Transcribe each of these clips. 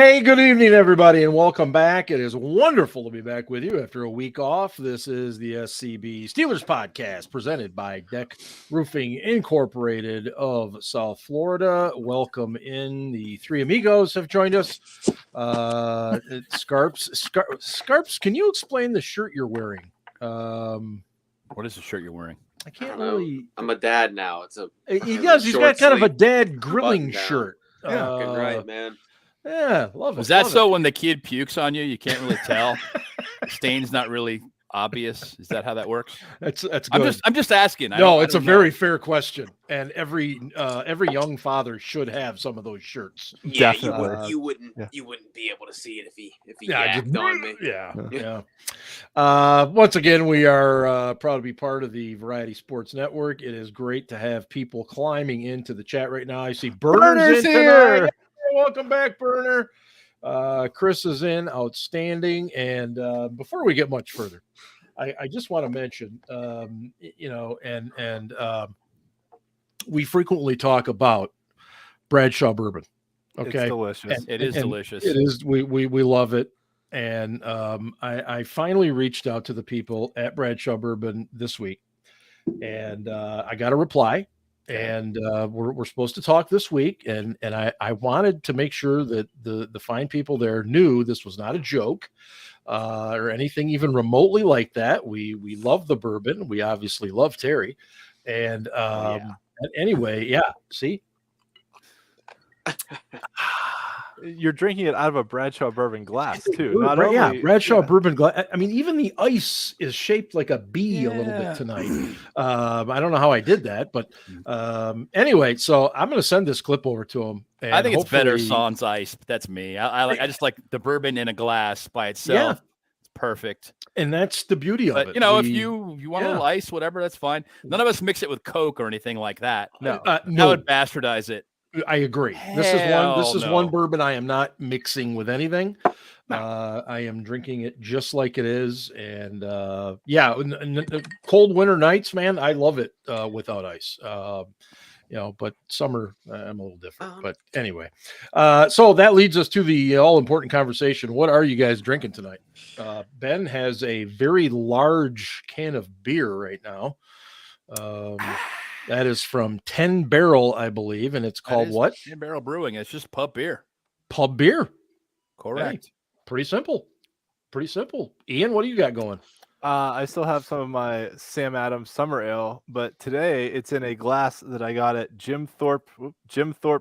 Hey, good evening, everybody, and welcome back. It is wonderful to be back with you after a week off. This is the SCB Steelers Podcast presented by Deck Roofing Incorporated of South Florida. Welcome in. The three amigos have joined us. Scarps, can you explain the shirt you're wearing? What is the shirt you're wearing? I can't really. I'm a dad now. He does. He's got kind of a dad grilling shirt. Yeah, right, man. Yeah, love it. Was that so when the kid pukes on you, you can't really tell? The stain's not really obvious. Is that how that works? That's good. I'm just asking. No, it's a very fair question, and every young father should have some of those shirts. Yeah, you wouldn't be able to see it if he yacked on me. Yeah. Once again, we are proud to be part of the Variety Sports Network. It is great to have people climbing into the chat right now. I see Burner's here. Welcome back, Burner. Chris is in, outstanding. And before we get much further, I just want to mention, we frequently talk about Bradshaw bourbon. Okay, it's delicious. It is delicious. It is. We love it. And I finally reached out to the people at Bradshaw Bourbon this week, and I got a reply. And we're supposed to talk this week, and I wanted to make sure that the fine people there knew this was not a joke or anything even remotely like that. We love the bourbon. We obviously love Terry, and anyway, see. You're drinking it out of a Bradshaw bourbon glass too. Bradshaw bourbon glass. I mean, even the ice is shaped like a bee a little bit tonight. I don't know how I did that, but anyway, so I'm going to send this clip over to him. And I think it's better sans ice. That's me. I just like the bourbon in a glass by itself. Yeah. It's perfect. And that's the beauty of it. You know, if you want a little ice, whatever, that's fine. None of us mix it with Coke or anything like that. No. That would bastardize it. I agree. This is one bourbon I am not mixing with anything. I am drinking it just like it is, and cold winter nights, man, I love it without ice. But summer I'm a little different. But anyway, so that leads us to the all important conversation. What are you guys drinking tonight? Ben has a very large can of beer right now. That is from 10 Barrel, I believe, and it's called what? 10 Barrel Brewing. It's just pub beer. Pub beer. Correct. Hey, pretty simple. Ian, what do you got going? I still have some of my Sam Adams Summer Ale, but today it's in a glass that I got at Jim Thorpe,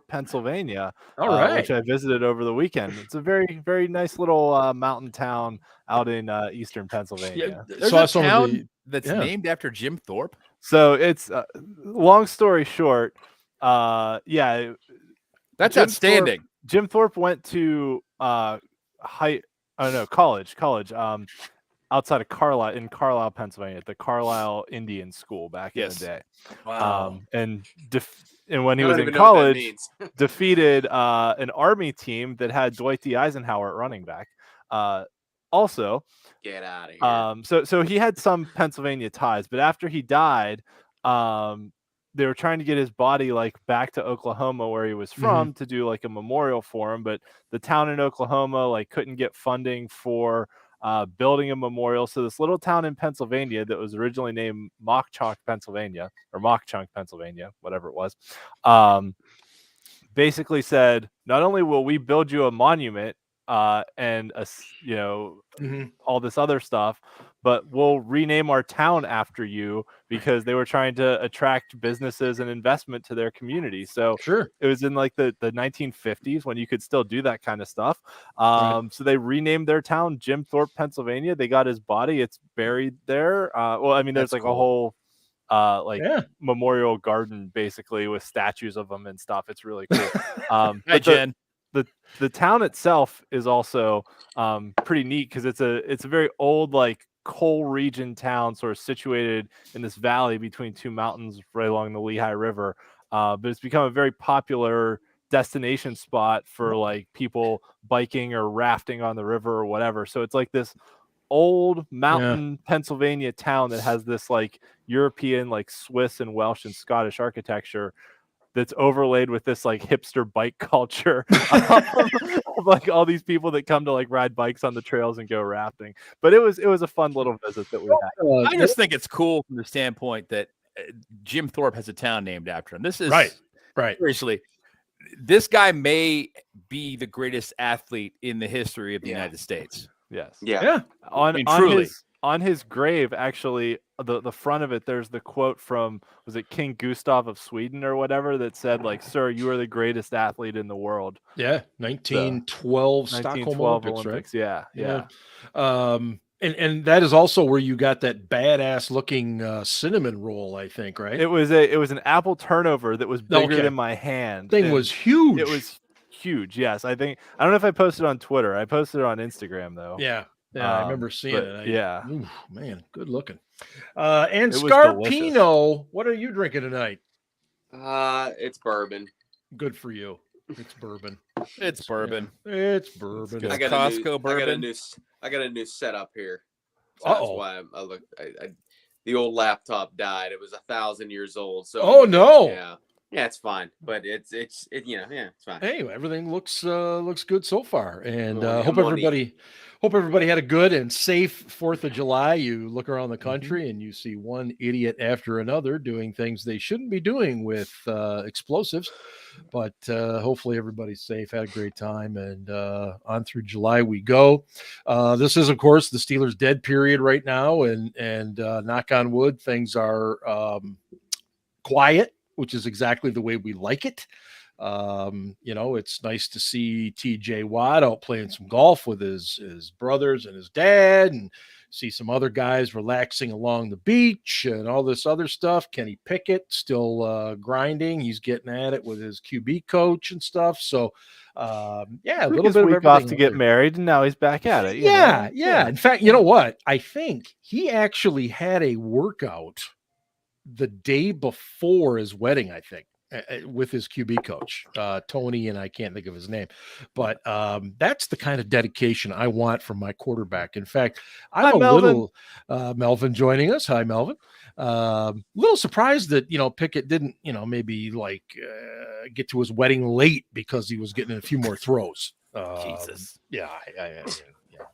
Pennsylvania. All right. Which I visited over the weekend. It's a very, very nice little mountain town out in eastern Pennsylvania. There's a town that's named after Jim Thorpe. So it's long story short. That's outstanding. Jim Thorpe went to college. Outside of Carlisle, Pennsylvania, at the Carlisle Indian School back in the day. Wow. And when he was in college, defeated an Army team that had Dwight D. Eisenhower at running back. Also, get out of here. So he had some Pennsylvania ties, but after he died, they were trying to get his body back to Oklahoma where he was from to do a memorial for him, but the town in Oklahoma couldn't get funding for building a memorial. So this little town in Pennsylvania that was originally named Mock-Chunk, Pennsylvania, whatever it was, basically said, not only will we build you a monument and all this other stuff, but we'll rename our town after you, because they were trying to attract businesses and investment to their community. So it was in the 1950s when you could still do that kind of stuff. So they renamed their town Jim Thorpe, Pennsylvania. They got his body. It's buried there. There's a whole memorial garden basically with statues of them and stuff. It's really cool. Hi, Jen. The town itself is also pretty neat because it's a very old coal region town, sort of situated in this valley between two mountains right along the Lehigh River. But it's become a very popular destination spot for people biking or rafting on the river or whatever. So it's this old mountain Pennsylvania town that has this European Swiss and Welsh and Scottish architecture that's overlaid with this like hipster bike culture of like all these people that come to like ride bikes on the trails and go rafting. But it was a fun little visit that we had. I just think it's cool from the standpoint that Jim Thorpe has a town named after him. This is right. Seriously, this guy may be the greatest athlete in the history of the United States. Yes. Yeah. On his grave, actually, the front of it, there's the quote from, was it King Gustav of Sweden or whatever, that said, like, "Sir, you are the greatest athlete in the world." Yeah, 1912 Stockholm Olympics, right? Yeah. And that is also where you got that badass looking cinnamon roll, I think, right? It was an apple turnover that was bigger than my hand. Thing was huge. It was huge. Yes, I don't know if I posted on Twitter. I posted it on Instagram though. Yeah, I remember seeing it. Ooh, man, good looking. And Scarpino, what are you drinking tonight? It's bourbon. Good for you. It's bourbon. It's bourbon. It's bourbon. I got Costco bourbon. I got a new setup here. So Uh-oh. that's why I look. The old laptop died. It was 1,000 years old. So oh no. Yeah, it's fine. But it's fine. Hey, everything looks good so far, and hope everybody had a good and safe 4th of July. You look around the country and you see one idiot after another doing things they shouldn't be doing with explosives, but hopefully everybody's safe, had a great time, and on through July we go. This is, of course, the Steelers' dead period right now, and knock on wood, things are quiet, which is exactly the way we like it. It's nice to see TJ Watt out playing some golf with his brothers and his dad, and see some other guys relaxing along the beach and all this other stuff. Kenny Pickett still grinding. He's getting at it with his QB coach and stuff. So, a little bit of week off to get married, and now he's back at it. Yeah. In fact, you know what? I think he actually had a workout the day before his wedding, I think, with his QB coach, Tony, and I can't think of his name, but that's the kind of dedication I want from my quarterback. In fact, I'm little Melvin joining us. Hi, Melvin. Little surprised that, Pickett didn't, maybe get to his wedding late because he was getting a few more throws. Jesus. Yeah.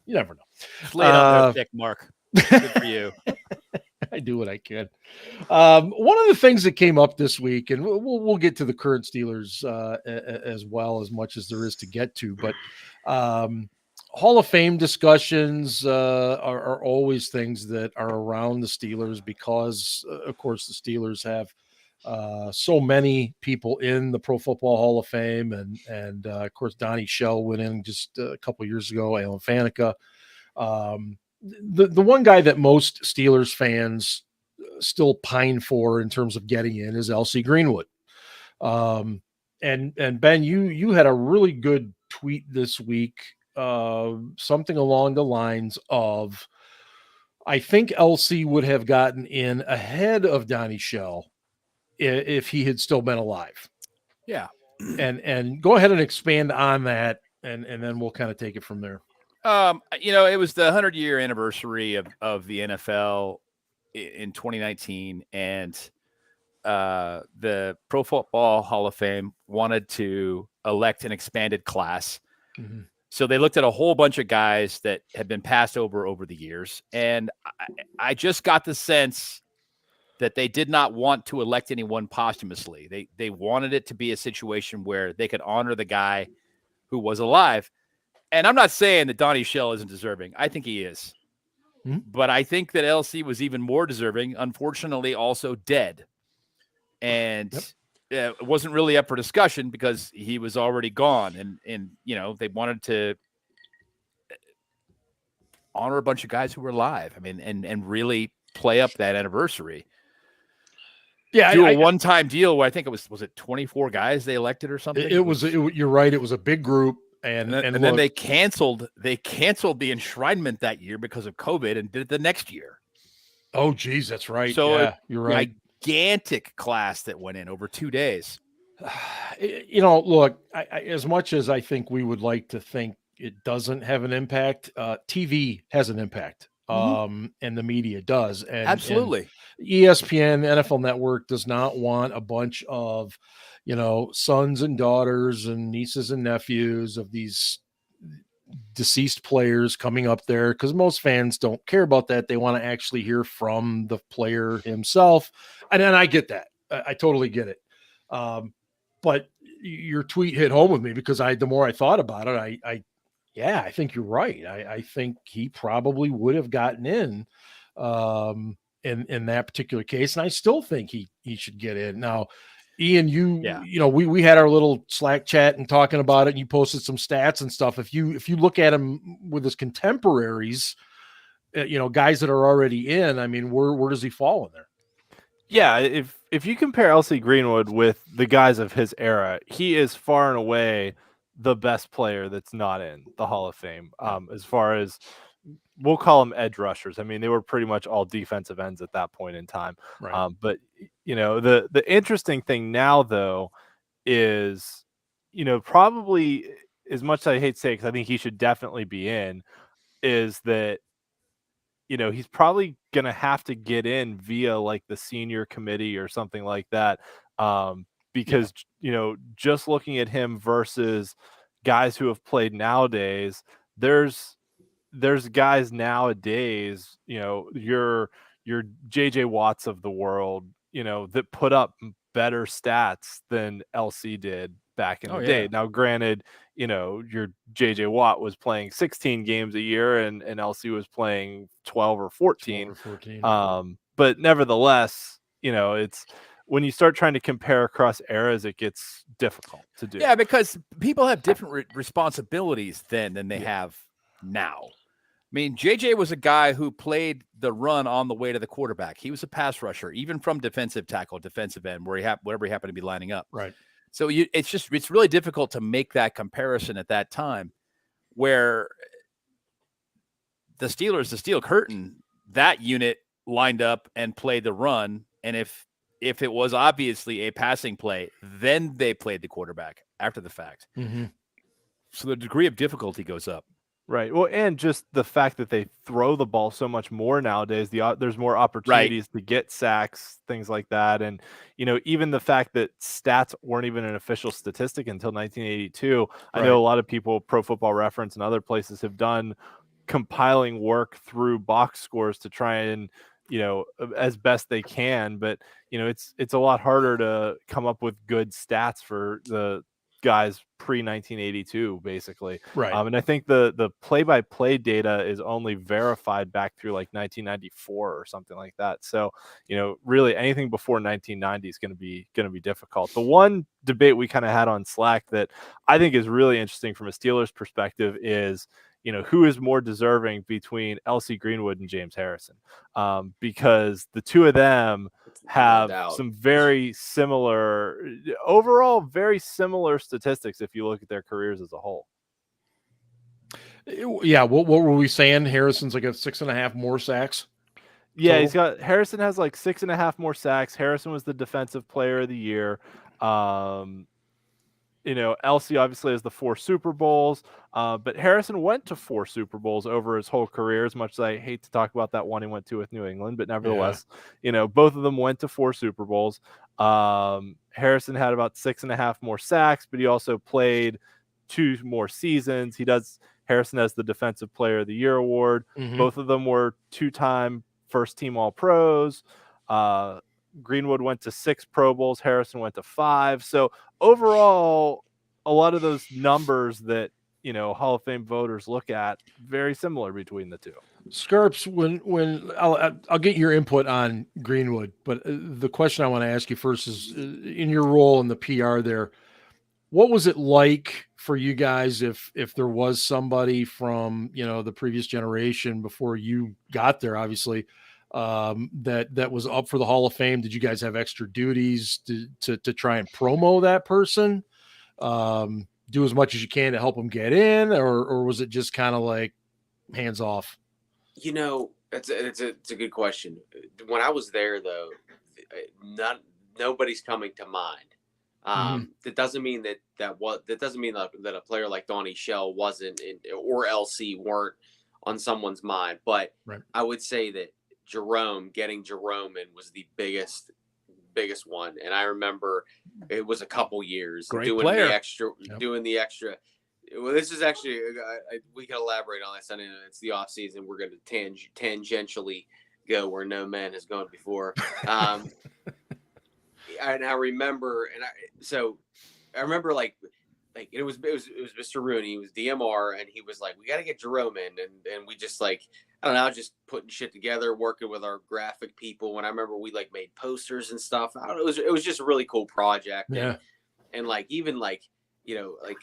You never know. Just lay it on there thick, Mark. Good for you. I do what I can. One of the things that came up this week, and we'll get to the current Steelers as well, as much as there is to get to, but Hall of Fame discussions are always things that are around the Steelers because, of course, the Steelers have so many people in the Pro Football Hall of Fame, and of course, Donnie Shell went in just a couple years ago, Alan Faneca. The one guy that most Steelers fans still pine for in terms of getting in is LC Greenwood. And Ben, you had a really good tweet this week, something along the lines of, I think LC would have gotten in ahead of Donnie Shell if he had still been alive. Yeah. And go ahead and expand on that, and then we'll kind of take it from there. It was the 100-year anniversary of the NFL in 2019, and the Pro Football Hall of Fame wanted to elect an expanded class. Mm-hmm. So they looked at a whole bunch of guys that had been passed over the years, and I just got the sense that they did not want to elect anyone posthumously. They wanted it to be a situation where they could honor the guy who was alive. And I'm not saying that Donnie Shell isn't deserving. I think he is. Mm-hmm. But I think that LC was even more deserving, unfortunately also dead. And it wasn't really up for discussion because he was already gone. And they wanted to honor a bunch of guys who were alive. I mean, and really play up that anniversary. Yeah, do a one-time deal where I think was it 24 guys they elected or something? You're right. It was a big group. And then they canceled the enshrinement that year because of COVID and did it the next year. Oh, geez, that's right. So you're right. Gigantic class that went in over 2 days. Look, as much as I think we would like to think it doesn't have an impact, TV has an impact and the media does. And absolutely. And ESPN, NFL Network does not want a bunch of, sons and daughters and nieces and nephews of these deceased players coming up there, because most fans don't care about that. They want to actually hear from the player himself. And I get that. I totally get it. But your tweet hit home with me, because the more I thought about it, I think you're right. I think he probably would have gotten in that particular case. And I still think he should get in. Now, Ian, we had our little Slack chat and talking about it, and you posted some stats and stuff. If you look at him with his contemporaries, guys that are already in, I mean, where does he fall in there? Yeah, if you compare LC Greenwood with the guys of his era, he is far and away the best player that's not in the Hall of Fame. As far as, we'll call them edge rushers. I mean, they were pretty much all defensive ends at that point in time. Right. But the interesting thing now, though, is, probably, as much as I hate to say it, because I think he should definitely be in, is that, he's probably going to have to get in via like the senior committee or something like that. Because, just looking at him versus guys who have played nowadays, there's guys nowadays, your JJ Watts of the world, that put up better stats than LC did back in the day. Now, granted, your JJ Watt was playing 16 games a year and LC was playing 12 or 14. But nevertheless, it's, when you start trying to compare across eras, it gets difficult to do. Yeah, because people have different responsibilities then than they have now. I mean, JJ was a guy who played the run on the way to the quarterback. He was a pass rusher, even from defensive tackle, defensive end, wherever he happened to be lining up. Right. So it's really difficult to make that comparison at that time, where the Steelers, the Steel Curtain, that unit lined up and played the run. And if it was obviously a passing play, then they played the quarterback after the fact. Mm-hmm. So the degree of difficulty goes up. Right. Well, and just the fact that they throw the ball so much more nowadays, there's more opportunities to get sacks, things like that. And, even the fact that stats weren't even an official statistic until 1982. Right. I know a lot of people, Pro Football Reference and other places, have done compiling work through box scores to try and, as best they can. But, it's a lot harder to come up with good stats for the guys pre-1982, basically. Right. And I think the play-by-play data is only verified back through like 1994 or something like that. So, really anything before 1990 is going to be difficult. The one debate we kind of had on Slack that I think is really interesting from a Steelers perspective is, who is more deserving between LC Greenwood and James Harrison, because the two of them have some very similar, overall, very similar statistics if you look at their careers as a whole. Yeah, what were we saying? Harrison's like 6.5 more sacks. Yeah, Harrison has like 6.5 more sacks. Harrison was the defensive player of the year. LC obviously has the 4 Super Bowls, but Harrison went to 4 Super Bowls over his whole career, as much as I hate to talk about that one he went to with New England, but nevertheless, both of them went to 4 Super Bowls. Harrison had about 6.5 more sacks, but he also played 2 more seasons. Harrison has the Defensive Player of the Year award. Mm-hmm. Both of them were 2-time first-team All-Pros. Greenwood went to 6 Pro Bowls. Harrison went to 5. So overall, a lot of those numbers that, Hall of Fame voters look at, very similar between the two. Scarps, when I'll get your input on Greenwood, but the question I want to ask you first is, in your role in the PR there, what was it like for you guys if there was somebody from, the previous generation before you got there, obviously, that was up for the Hall of Fame? Did you guys have extra duties to try and promo that person? Do as much as you can to help them get in, or was it just kind of like hands off? It's a good question. When I was there, though, nobody's coming to mind. That doesn't mean that a player like Donnie Shell wasn't or LC weren't on someone's mind. But right. I would say that getting Jerome in was the biggest one. And I remember it was a couple years doing the extra. Well, this is actually, we can elaborate on this. I know it's the off season. We're going to tangentially go where no man has gone before. And I remember, I remember like it was Mr. Rooney. He was DMR, and he was like, we got to get Jerome in, and we just like, I don't know, just putting shit together, working with our graphic people. And I remember we like made posters and stuff. I don't know, it was just a really cool project. Yeah. And like even like like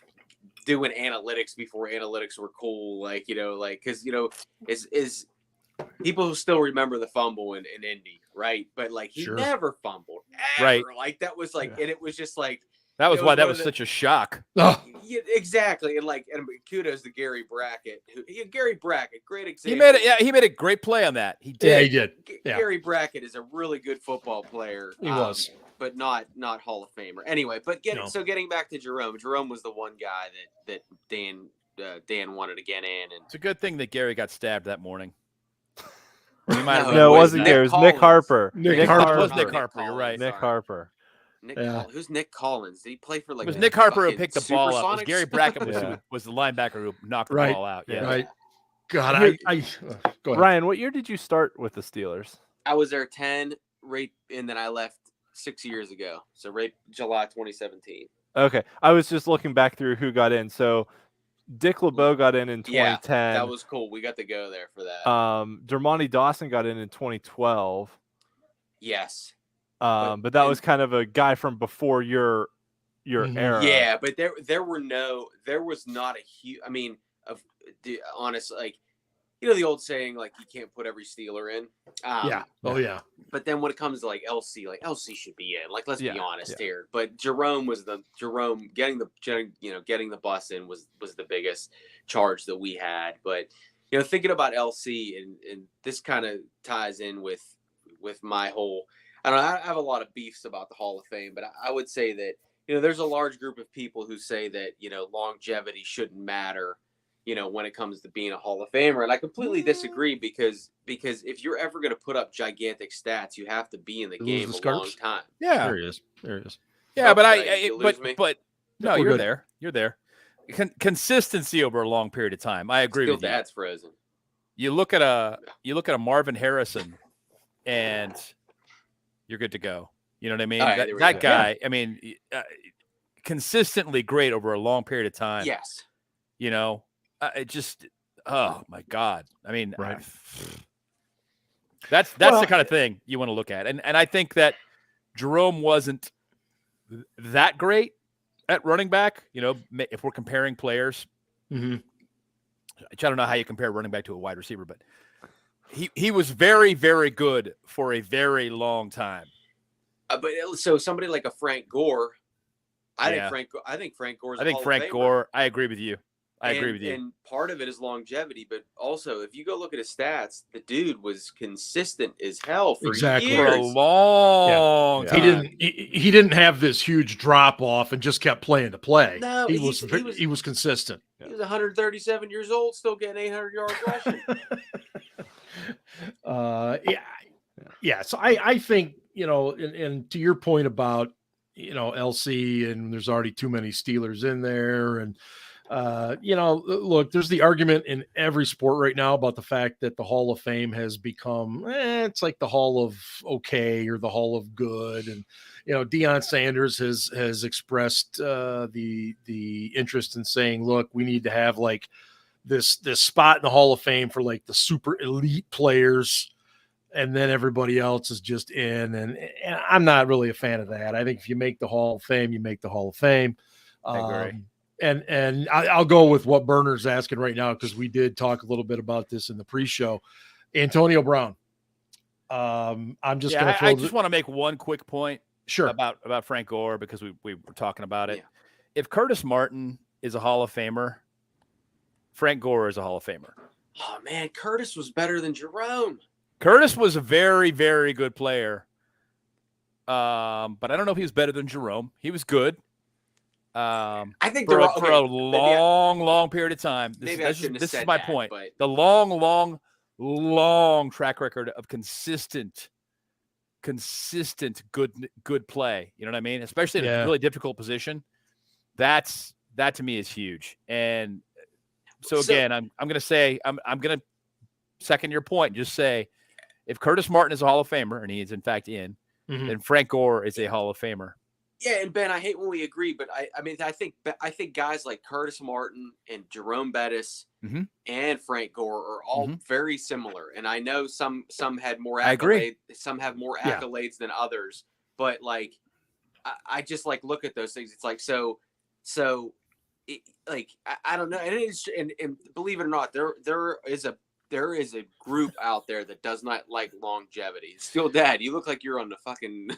doing analytics before analytics were cool, like like because is people who still remember the fumble in Indy, right? But like he never fumbled ever. Right. Like that was like, and it was just like that was why that was such a shock. Yeah, exactly. And kudos to Gary Brackett. Gary Brackett, great example. He made a great play on that. He did. Yeah, he did. Yeah. Gary Brackett is a really good football player. He was. But not Hall of Famer. Anyway, but getting back to Jerome. Jerome was the one guy that Dan wanted to get in, and it's a good thing that Gary got stabbed that morning. No, it wasn't Gary. It was Nick Harper. Nick Harper. It was Nick Harper. You're right. Nick Harper. Who's Nick Collins? Did he play for like? It was Nick Harper who picked the ball up. It was Gary Brackett was the linebacker who knocked the ball out. Yeah. Right. God, go ahead. Ryan, what year did you start with the Steelers? I was there 10, and then I left 6 years ago. So right July 2017. Okay. I was just looking back through who got in. So Dick LeBeau got in 2010. Yeah, that was cool. We got to go there for that. Dermontti Dawson got in 2012. Yes. But that was kind of a guy from before your era. Yeah, but there was not a huge. I mean, honestly, like the old saying, like you can't put every Steeler in. Yeah. Oh yeah. But then when it comes to like LC should be in. Like let's be honest here. But Jerome getting the bus in was the biggest charge that we had. But thinking about LC and this kind of ties in with my whole. I don't know. I have a lot of beefs about the Hall of Fame, but I would say that there's a large group of people who say that longevity shouldn't matter. When it comes to being a Hall of Famer. And I completely disagree because if you're ever going to put up gigantic stats, you have to be in the game a long time. Yeah. There he is. Yeah, but no, you're good. there. You're there. Consistency over a long period of time. I agree with you. That's frozen. You look at a Marvin Harrison and you're good to go. You know what I mean? Right, that guy, I mean, consistently great over a long period of time. Yes. It just, oh my God. I mean, right. That's the kind of thing you want to look at. And I think that Jerome wasn't that great at running back, if we're comparing players. Mm-hmm. I don't know how you compare running back to a wide receiver, but he was very, very good for a very long time. But so somebody like a Frank Gore, I think Frank Gore's a Hall of Famer. Gore, I agree with you. I agree with you. And part of it is longevity, but also if you go look at his stats, the dude was consistent as hell for years. For a long time. He didn't have this huge drop off and just kept playing to play. No, he was consistent. He was 137 years old, still getting 800 yards rushing. Yeah. So I think, and to your point about, LC and there's already too many Steelers in there. And, look, there's the argument in every sport right now about the fact that the Hall of Fame has become, it's like the Hall of okay or the Hall of good. And, Deion Sanders has expressed the interest in saying, look, we need to have like this spot in the Hall of Fame for like the super elite players. And then everybody else is just in. And I'm not really a fan of that. I think if you make the Hall of Fame, you make the Hall of Fame. I agree. And I'll go with what Berner's asking right now, because we did talk a little bit about this in the pre-show. Antonio Brown. I'm just going to I just want to make one quick point sure about Frank Gore, because we were talking about it. Yeah. If Curtis Martin is a Hall of Famer, Frank Gore is a Hall of Famer. Oh, man, Curtis was better than Jerome. Curtis was a very, very good player. But I don't know if he was better than Jerome. He was good. I think for a long period of time. This is my point. But the long track record of consistent good play. You know what I mean? Especially in a really difficult position. That to me is huge. And so again, I'm going to say I'm going to second your point. And just say if Curtis Martin is a Hall of Famer, and he is in fact in, then Frank Gore is a Hall of Famer. Yeah, and Ben, I hate when we agree, but I think guys like Curtis Martin and Jerome Bettis and Frank Gore are all very similar. And I know some had more accolades, some have more accolades than others. But like, I just like look at those things. It's like I don't know, and believe it or not, there is a group out there that does not like longevity. Still, Dad, you look like you're on the fucking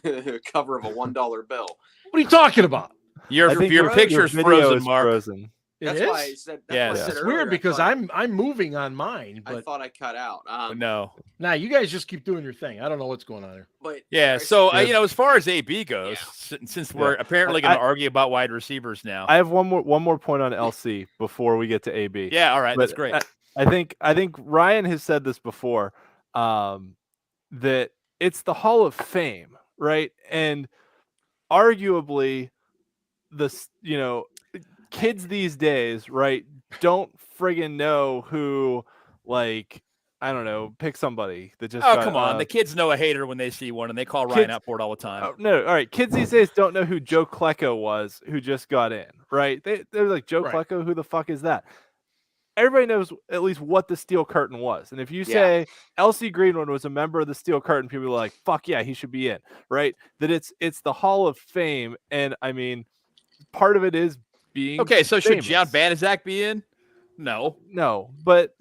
cover of a $1 bill. What are you talking about? Your picture's frozen, Mark. Frozen. That's why I said. It's weird because I'm moving on mine, but I thought I cut out. No. Nah, you guys just keep doing your thing. I don't know what's going on here. But so as far as AB goes, since we're apparently going to argue about wide receivers now, I have one more point on LC before we get to AB. Yeah, all right, that's great. I think Ryan has said this before, that it's the Hall of Fame, right? And arguably, kids these days, right, don't friggin' know who, like, I don't know, pick somebody that just. Oh, come on. The kids know a hater when they see one, and they call Ryan out for it all the time. No, all right. Kids these days don't know who Joe Klecko was, who just got in, right? They're like, Joe Klecko, who the fuck is that? Everybody knows at least what the Steel Curtain was. And if you say LC Greenwood was a member of the Steel Curtain, people are like, fuck yeah, he should be in, right? That it's the Hall of Fame. And I mean, part of it is being okay. So famous. Should John Banaszak be in? No, but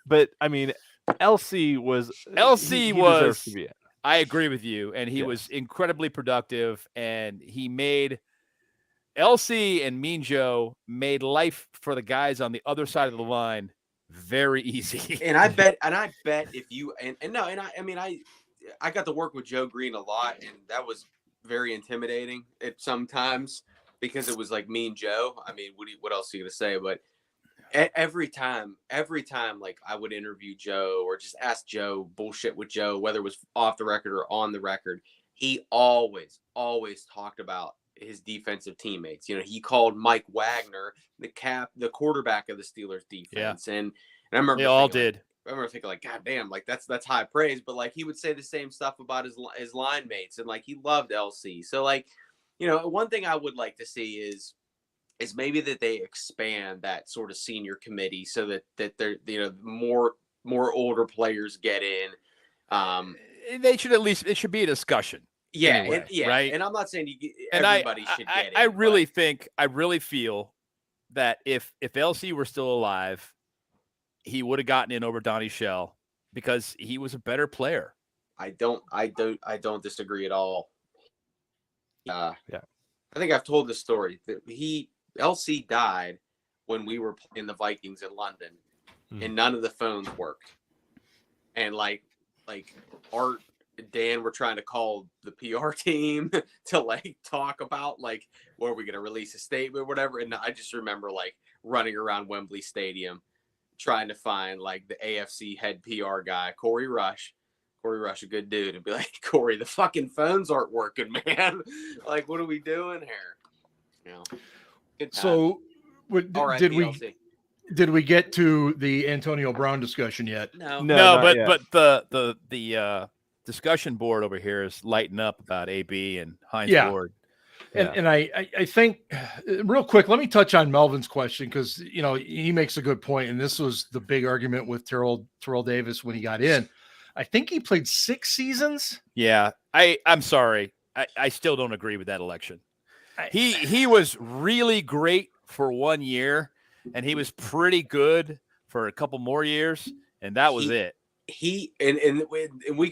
but I mean, LC was deserves to be in. I agree with you. And he was incredibly productive, and he made LC and Mean Joe made life for the guys on the other side of the line very easy. And I bet if you I got to work with Joe Green a lot, and that was very intimidating at sometimes because it was like Mean Joe. I mean, what else are you gonna say? But every time, like I would interview Joe or just ask Joe, bullshit with Joe, whether it was off the record or on the record, he always talked about his defensive teammates. He called Mike Wagner the quarterback of the Steelers defense. And I remember they all did. I remember thinking like, God damn, like that's high praise. But like he would say the same stuff about his line mates, and like he loved LC. So like, one thing I would like to see is maybe that they expand that sort of senior committee so that they're more older players get in. They should it should be a discussion. Yeah, anyway, right. And I'm not saying everybody should get it. I really feel that if LC were still alive, he would have gotten in over Donnie Shell because he was a better player. I don't disagree at all. I think I've told this story that LC died when we were playing the Vikings in London, and none of the phones worked, and like Art. Dan, we're trying to call the PR team to like talk about like, were we going to release a statement or whatever? And I just remember like running around Wembley Stadium trying to find like the AFC head PR guy, Corey Rush, a good dude, and be like, Corey, the fucking phones aren't working, man. Like, what are we doing here? Good time. So did we get to the Antonio Brown discussion yet? No, but the discussion board over here is lighting up about AB and Hines Ward. And I think real quick, let me touch on Melvin's question because he makes a good point, and this was the big argument with Terrell Davis when he got in. I think he played 6 seasons. Yeah, I'm sorry, I still don't agree with that election. He was really great for 1 year, and he was pretty good for a couple more years, and that was it. And we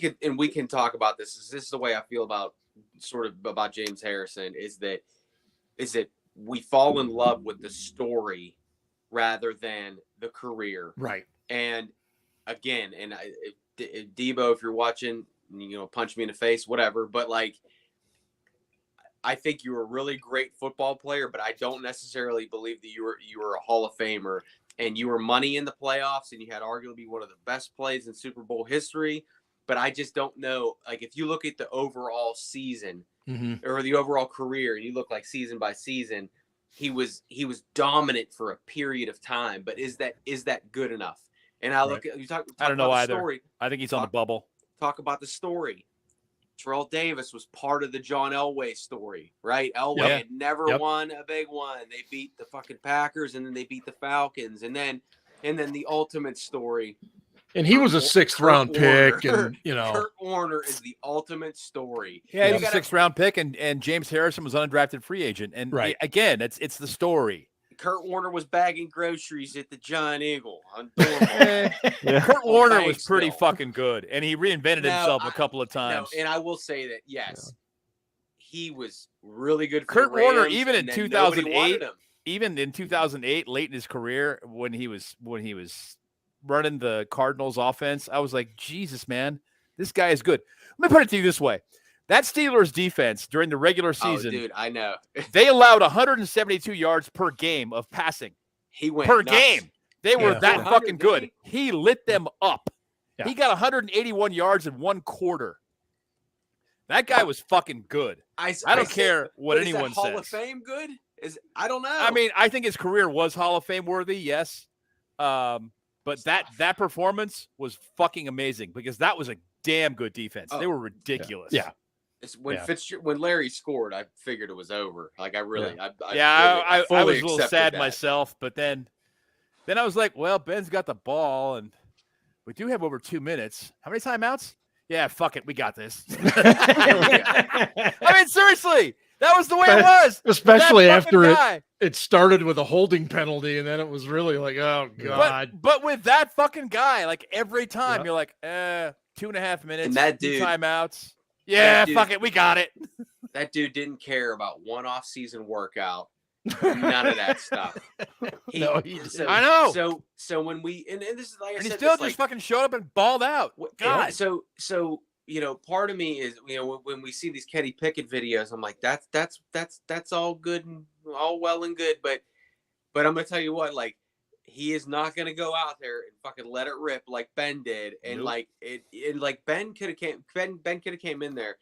can talk about this. This is the way I feel about James Harrison is that we fall in love with the story rather than the career. Right. And again, Debo, if you're watching, punch me in the face, whatever. But like, I think you were a really great football player, but I don't necessarily believe that you were a Hall of Famer. And you were money in the playoffs, and you had arguably one of the best plays in Super Bowl history. But I just don't know. Like, if you look at the overall season or the overall career, and you look like season by season, he was dominant for a period of time. But is that good enough? And I look at you talk. I don't know either. Story. I think he's on the bubble. Talk about the story. Terrell Davis was part of the John Elway story, right? Elway had never won a big one. They beat the fucking Packers, and then they beat the Falcons, and then the ultimate story. And he was a 6th-round pick, and Kurt Warner is the ultimate story. Yeah, he was a 6th-round pick, and James Harrison was an undrafted free agent. And again, it's the story. Kurt Warner was bagging groceries at the Giant Eagle. Kurt Warner was pretty fucking good, and he reinvented himself a couple of times. And I will say that, yes, he was really good for Kurt the Rams, Warner, even in 2008, late in his career, when he was running the Cardinals offense, I was like, Jesus, man, this guy is good. Let me put it to you this way. That Steelers defense during the regular season, dude, I know. They allowed 172 yards per game of passing. He went per nuts. game. They were that fucking good. He lit them up. Yeah. He got 181 yards in 1 quarter. That guy was fucking good. I don't care what anyone says. Hall of Fame good? I don't know. I mean, I think his career was Hall of Fame worthy, yes. But that performance was fucking amazing because that was a damn good defense. They were ridiculous. Yeah. When Larry scored, I figured it was over. Like, I really, I was a little sad myself, but then I was like, well, Ben's got the ball, and we do have over 2 minutes. How many timeouts? Yeah, fuck it, we got this. I mean, seriously, that was the way it was. Especially after it started with a holding penalty, and then it was really like, oh god. But with that fucking guy, like every time you're like, 2.5 minutes, and that dude, 2 timeouts. Yeah, fuck it. We got it. That dude didn't care about one off-season workout. None of that stuff. I know. So when we and this is like I said, he still just fucking showed up and balled out. God. So part of me is when we see these Kenny Pickett videos, I'm like that's all good and all well and good, but I'm gonna tell you what, like, he is not going to go out there and fucking let it rip like Ben did. And Ben could have came in there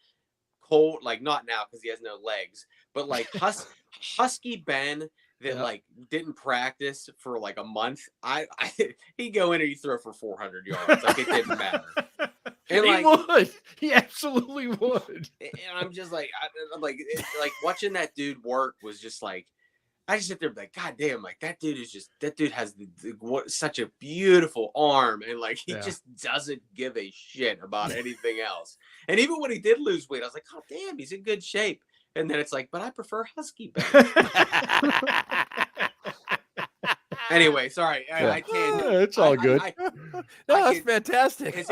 cold, like not now because he has no legs, but like husky Ben that like didn't practice for like a month. He'd go in and he'd throw for 400 yards. Like, it didn't matter. And would. He absolutely would. And I'm just like, I'm like watching that dude work was just like, I just sit there like, God damn, like that dude has such a beautiful arm, and like he just doesn't give a shit about anything else. And even when he did lose weight, I was like, oh damn, he's in good shape. And then it's like, but I prefer Husky Ben. Anyway, sorry, I can't. It's all good. That's fantastic. Is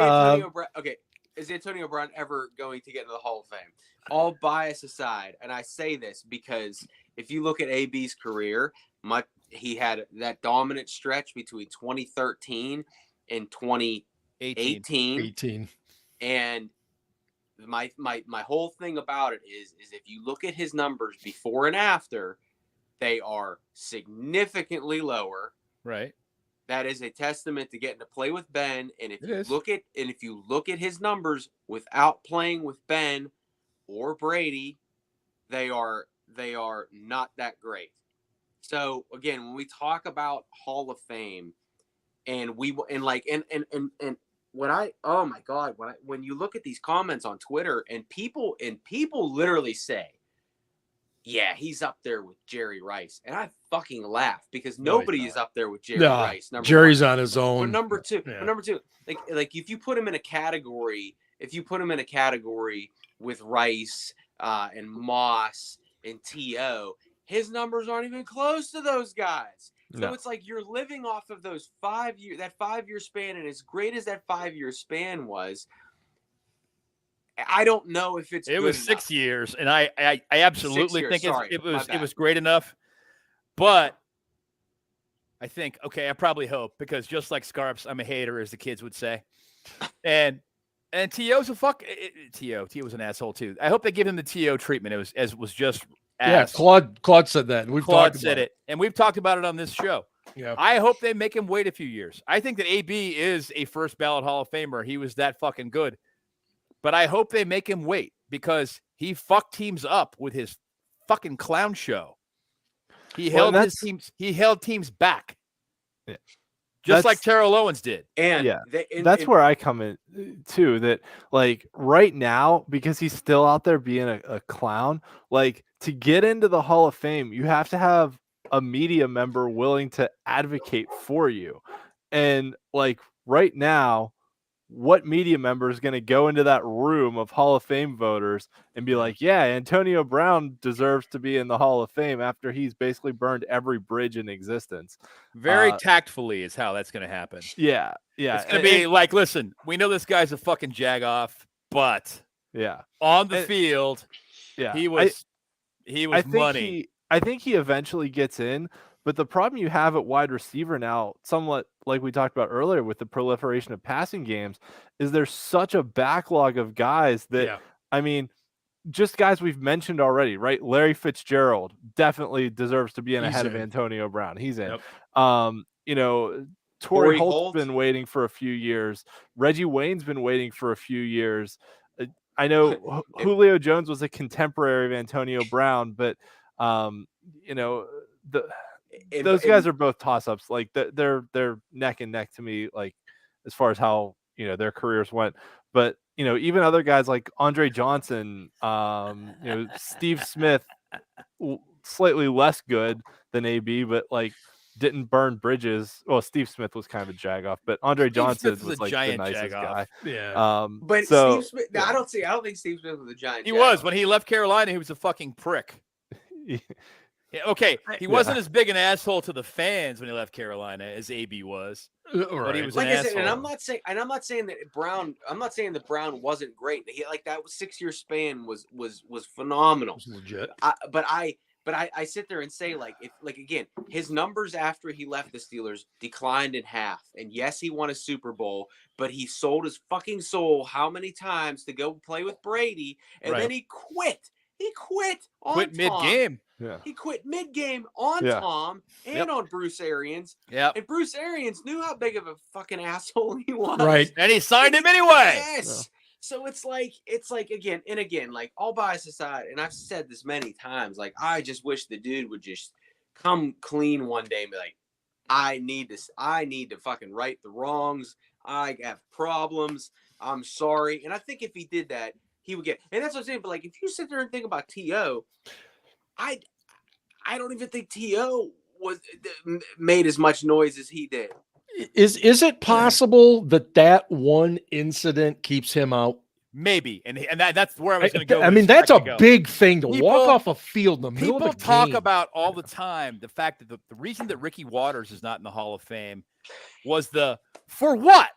Antonio Brown ever going to get into the Hall of Fame? All bias aside, and I say this because if you look at AB's career, he had that dominant stretch between 2013 and 2018. And my whole thing about it is if you look at his numbers before and after, they are significantly lower. Right. That is a testament to getting to play with Ben. And if you look at his numbers without playing with Ben or Brady, they are not that great. So again, when we talk about Hall of Fame, when you look at these comments on Twitter and people literally say, yeah, he's up there with Jerry Rice, and I fucking laugh because nobody is up there with Jerry Rice. Jerry's on his own. But number two, like if you put him in a category, with Rice and Moss and T.O., his numbers aren't even close to those guys. So it's like you're living off of those 5 year, that 5 year span, and as great as that 5 year span was, I don't know if it's. It was 6 years, and I absolutely think it was great enough, but I think I probably hope, because just like Scarps, I'm a hater, as the kids would say, and And T.O.'s a T.O. was an asshole too. I hope they give him the T.O. treatment. It was just ass. Yeah, Claude said that. And Claude said it, and we've talked about it on this show. Yeah. I hope they make him wait a few years. I think that AB is a first ballot Hall of Famer. He was that fucking good. But I hope they make him wait because he fucked teams up with his fucking clown show. He held teams back. Yeah. Just like Terrell Owens did. And that's where I come in too, that like right now, because he's still out there being a clown, like to get into the Hall of Fame, you have to have a media member willing to advocate for you. And like right now, what media member is going to go into that room of Hall of Fame voters and be like, yeah, Antonio Brown deserves to be in the Hall of Fame after he's basically burned every bridge in existence? Very tactfully is how that's going to happen. Yeah. It's going to be like, listen, we know this guy's a fucking jagoff, but on the field, he was money. I think he eventually gets in, but the problem you have at wide receiver now, somewhat like we talked about earlier with the proliferation of passing games, is there's such a backlog of guys that, I mean, just guys we've mentioned already, right? Larry Fitzgerald definitely deserves to be ahead of Antonio Brown. He's in. Yep. Torrey Holt's been waiting for a few years. Reggie Wayne's been waiting for a few years. I know Julio Jones was a contemporary of Antonio Brown, but those guys are both toss-ups. Like they're neck and neck to me, like as far as how their careers went. But even other guys like Andre Johnson, Steve Smith, slightly less good than AB, but like didn't burn bridges. Well, Steve Smith was kind of a jagoff, but Andre Johnson was like the nicest guy. Yeah. But Steve Smith, I don't think Steve Smith was a giant. He was when he left Carolina. He was a fucking prick. Okay, he wasn't as big an asshole to the fans when he left Carolina as AB was. But he was like an I said, asshole. and I'm not saying that Brown. I'm not saying that Brown wasn't great. He that 6-year span was phenomenal. It was legit. But I sit there and say again, his numbers after he left the Steelers declined in half. And yes, he won a Super Bowl, but he sold his fucking soul how many times to go play with Brady, and then he quit. He quit mid-game. Yeah. He quit mid-game on Tom and on Bruce Arians. Yeah. And Bruce Arians knew how big of a fucking asshole he was. Right. And he signed him anyway. Yes. Yeah. So it's like again, like all bias aside, and I've said this many times, like I just wish the dude would just come clean one day and be like, I need to fucking right the wrongs. I have problems. I'm sorry. And I think if he did that, he would get, and that's what I'm saying. But like, if you sit there and think about T.O., I don't even think T.O. made as much noise as he did. Is it possible that one incident keeps him out? Maybe, and that's where I was going to go. I mean, that's a big thing to walk off a field in the middle of a game. People talk about all the time the fact that the reason that Ricky Waters is not in the Hall of Fame was for what?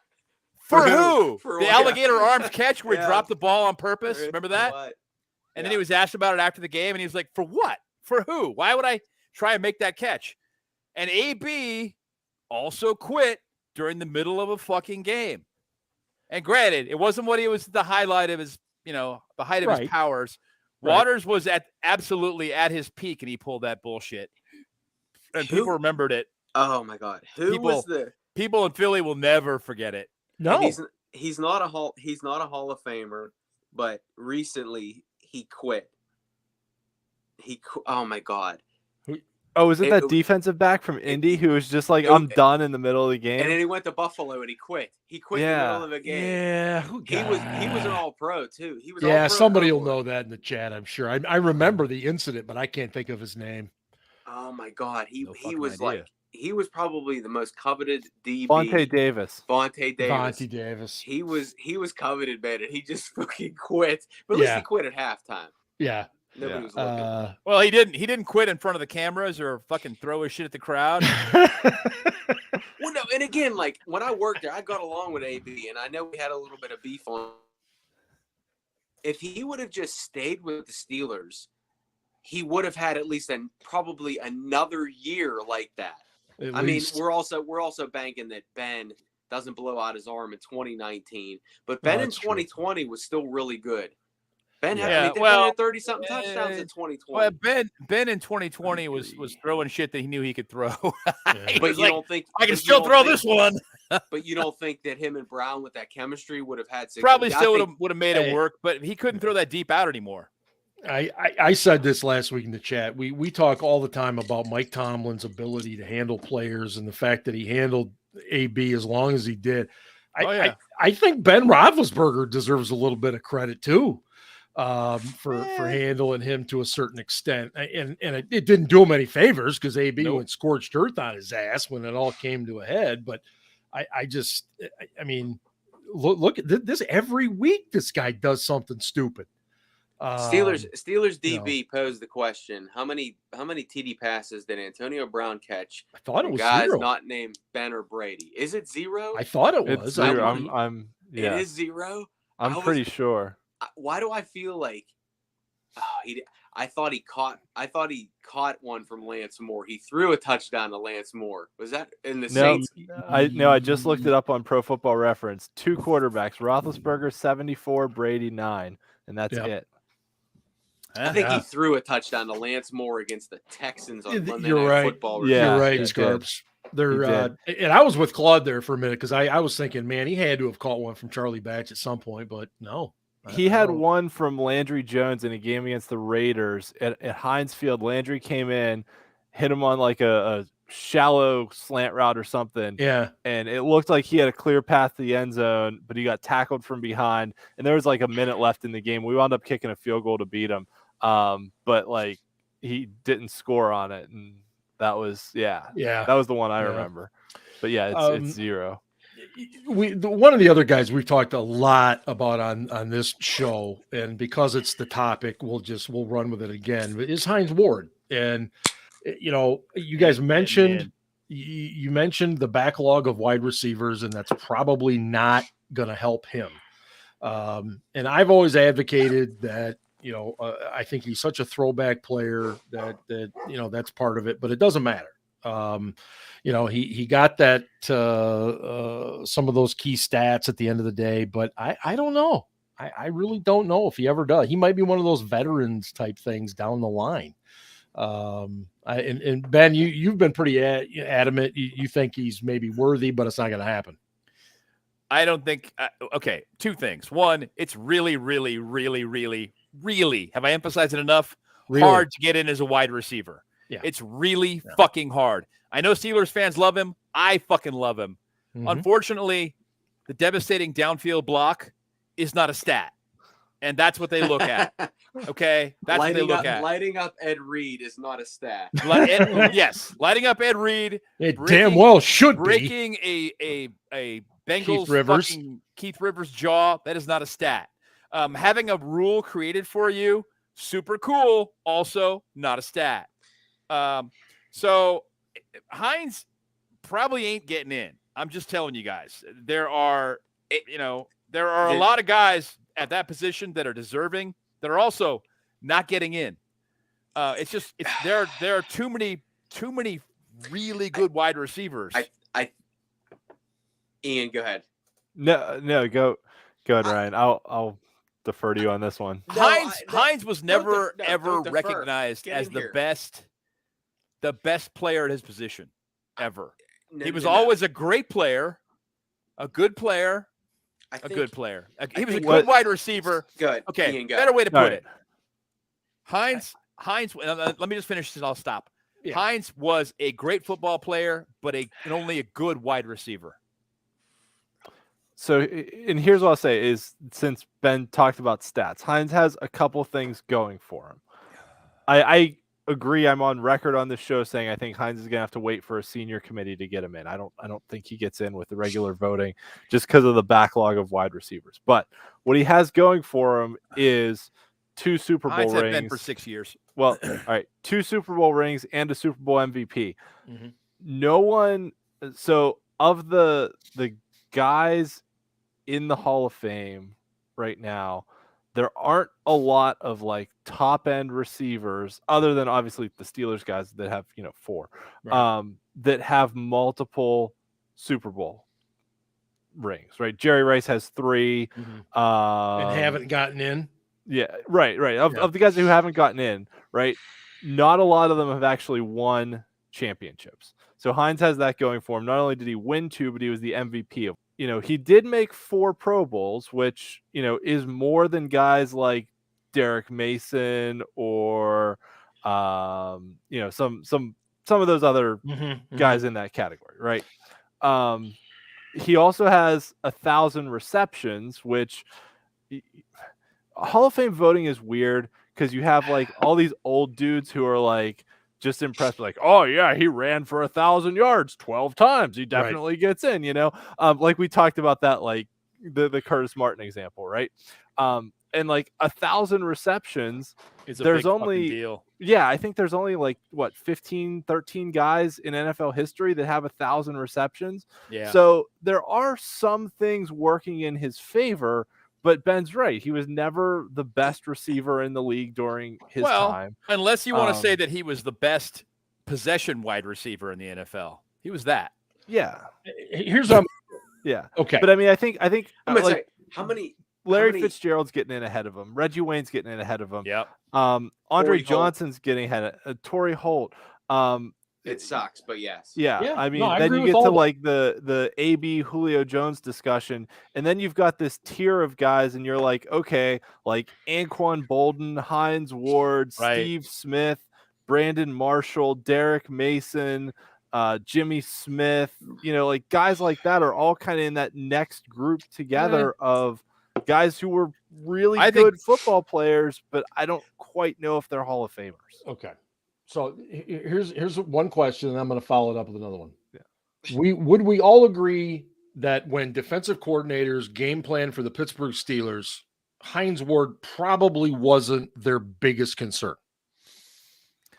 For who? For the alligator arms catch where he dropped the ball on purpose. Remember that? And then he was asked about it after the game, and he was like, for what? For who? Why would I try and make that catch? And AB also quit during the middle of a fucking game. And granted, it wasn't what he was the highlight of his, the height of his powers. Waters was absolutely at his peak, and he pulled that bullshit. And people remembered it. Oh my God. People in Philly will never forget it. No. He's not a Hall of Famer, but recently he quit. Oh my God. Oh, is it that defensive back from Indy who was just like, I'm done in the middle of the game? And then he went to Buffalo and he quit. He quit in the middle of a game. Yeah. He was an all-pro too. He was all-pro. Somebody will know that in the chat, I'm sure. I remember the incident, but I can't think of his name. Oh my God. He was probably the most coveted DB. Vontae Davis. He was coveted, man, and he just fucking quit. But at least he quit at halftime. Yeah. Nobody was looking. Well, he didn't quit in front of the cameras or fucking throw his shit at the crowd. Well, no, and again, like when I worked there, I got along with AB, and I know we had a little bit of beef on. If he would have just stayed with the Steelers, he would have had at least probably another year like that. I mean, we're also banking that Ben doesn't blow out his arm in 2019. But Ben in 2020 was still really good. Ben had 30-something touchdowns in 2020. Well, Ben in 2020 was throwing shit that he knew he could throw. But you don't think I can still throw this one. But you don't think that him and Brown with that chemistry would have had success? Probably still would have made it work, but he couldn't throw that deep out anymore. I said this last week in the chat. We talk all the time about Mike Tomlin's ability to handle players and the fact that he handled AB as long as he did. I think Ben Roethlisberger deserves a little bit of credit too. For handling him to a certain extent, and it didn't do him any favors because AB went scorched earth on his ass when it all came to a head. But I mean, look at this every week. This guy does something stupid. Steelers DB posed the question: How many TD passes did Antonio Brown catch? I thought it was guys 0. Not named Ben or Brady. Is it 0? I thought it was. It's 0. It is 0. I'm pretty sure. Why do I feel like I thought he caught one from Lance Moore. He threw a touchdown to Lance Moore. Was that in the Saints? I just looked it up on Pro Football Reference. 2 quarterbacks, Roethlisberger 74, Brady 9, and that's it. I think he threw a touchdown to Lance Moore against the Texans on Monday Night Football. Yeah, you're right, Scarps. And I was with Claude there for a minute because I was thinking, man, he had to have caught one from Charlie Batch at some point, but no. He had one from Landry Jones in a game against the Raiders at Heinz Field. Landry came in, hit him on like a shallow slant route or something. Yeah. And it looked like he had a clear path to the end zone, but he got tackled from behind. And there was like a minute left in the game. We wound up kicking a field goal to beat him. But like he didn't score on it. And that was, that was the one I remember. But yeah, it's 0. One of the other guys we've talked a lot about on this show, and because it's the topic, we'll run with it again, is Hines Ward. And you guys mentioned you mentioned the backlog of wide receivers, and that's probably not going to help him. And I've always advocated that I think he's such a throwback player that that's part of it, but it doesn't matter. He got that some of those key stats at the end of the day, but I don't know. I really don't know if he ever does. He might be one of those veterans type things down the line. And Ben, you've been pretty adamant. You think he's maybe worthy, but it's not going to happen. I don't think. Okay, 2 things. One, it's really, really, really, really, really. Have I emphasized it enough? Really? Hard to get in as a wide receiver. Yeah. It's really fucking hard. I know Steelers fans love him. I fucking love him. Mm-hmm. Unfortunately, the devastating downfield block is not a stat. And that's what they look at. Okay? That's what they look at. Lighting up Ed Reed is not a stat. Yes. Lighting up Ed Reed. It damn well should breaking be. a Bengals Keith Rivers jaw, that is not a stat. Having a rule created for you, super cool. Also not a stat. So Hines probably ain't getting in. I'm just telling you guys. There are a lot of guys at that position that are deserving that are also not getting in. There are too many really good wide receivers. Ian, go ahead. No, go ahead, Ryan. I'll defer to you on this one. Hines was never ever recognized as the best player at his position ever. He was always a great player, a good player, good player. He was a good wide receiver. Good. Okay, Ian, better way to put it. Hines. Let me just finish this. I'll stop. Yeah. Hines was a great football player, but only a good wide receiver. So, and here's what I'll say is, since Ben talked about stats, Hines has a couple things going for him. I agree. I'm on record on this show saying I think Hines is going to have to wait for a senior committee to get him in. I don't think he gets in with the regular voting just because of the backlog of wide receivers. But what he has going for him is 2 Super Bowl Hines rings. Had been for 6 years. Well, all right, 2 Super Bowl rings and a Super Bowl MVP. Mm-hmm. No one. So of the guys in the Hall of Fame right now, there aren't a lot of like top end receivers other than obviously the Steelers guys that have 4 that have multiple Super Bowl rings, right? Jerry Rice has 3. And haven't gotten in. Yeah, right. Of the guys who haven't gotten in, right? Not a lot of them have actually won championships. So Hines has that going for him. Not only did he win 2, but he was the MVP of. He did make 4 Pro Bowls, which is more than guys like Derek Mason or some of those other guys in that category, right? He also has 1,000 receptions, which Hall of Fame voting is weird because you have like all these old dudes who are like just impressed, like, oh yeah, he ran for 1,000 yards 12 times. He definitely gets in, like we talked about that, like the Curtis Martin example, right? And like 1,000 receptions, there's only deal. Yeah, I think there's only like 15, 13 guys in NFL history that have 1,000 receptions. Yeah. So there are some things working in his favor, but Ben's right. He was never the best receiver in the league during his time. Unless you want to say that he was the best possession wide receiver in the NFL. He was that. Yeah. Here's yeah. Okay. But I mean, I think I'm gonna say, how many Fitzgerald's getting in ahead of him. Reggie Wayne's getting in ahead of him. Yep. Andre Johnson's getting ahead of Torrey Holt. It sucks, but yes. Yeah. I mean, then you get to like the AB Julio Jones discussion, and then you've got this tier of guys, and you're like, okay, like Anquan Bolden, Hines Ward, Steve Smith, Brandon Marshall, Derek Mason, Jimmy Smith, like guys like that are all kind of in that next group together of guys who were really good football players, but I don't quite know if they're Hall of Famers. Okay. So here's one question, and I'm going to follow it up with another one. Yeah. Would we all agree that when defensive coordinators game plan for the Pittsburgh Steelers, Hines Ward probably wasn't their biggest concern?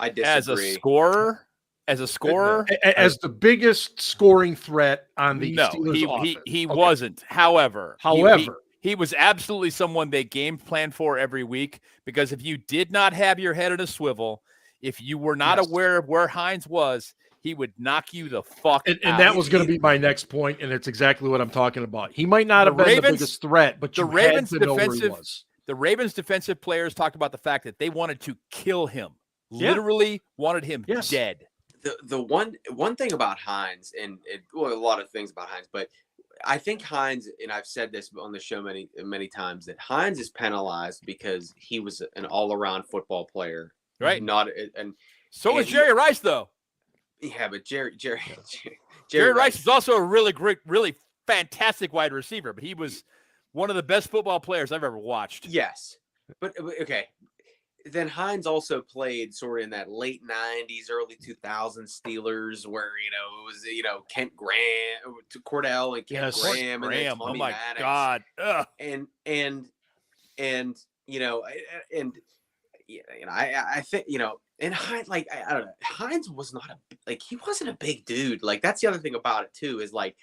I disagree. As a scorer, as the biggest scoring threat on the Steelers offense. He wasn't. However, he was absolutely someone they game planned for every week, because if you did not have your head in a swivel, if you were not aware of where Hines was, he would knock you the fuck out. And that was going to be my next point, and it's exactly what I'm talking about. He might not have been the biggest threat, but you had to know where he was. The Ravens defensive players talked about the fact that they wanted to kill him. Literally wanted him dead. The one thing about Hines, and a lot of things about Hines, but I think Hines, and I've said this on the show many times, that Hines is penalized because he was an all-around football player. Right. So was Jerry Rice, though. Yeah, but Jerry Rice is also a really great, really fantastic wide receiver, but he was one of the best football players I've ever watched. Yes. But okay. Then Hines also played sort of in that late 90s, early 2000s Steelers where, it was, Kent Graham, Cordell and Kent Graham. And then Tommy Maddox. God. Ugh. I think, and Hines, like, I don't know, Hines was not he wasn't a big dude. Like, that's the other thing about it too, is like,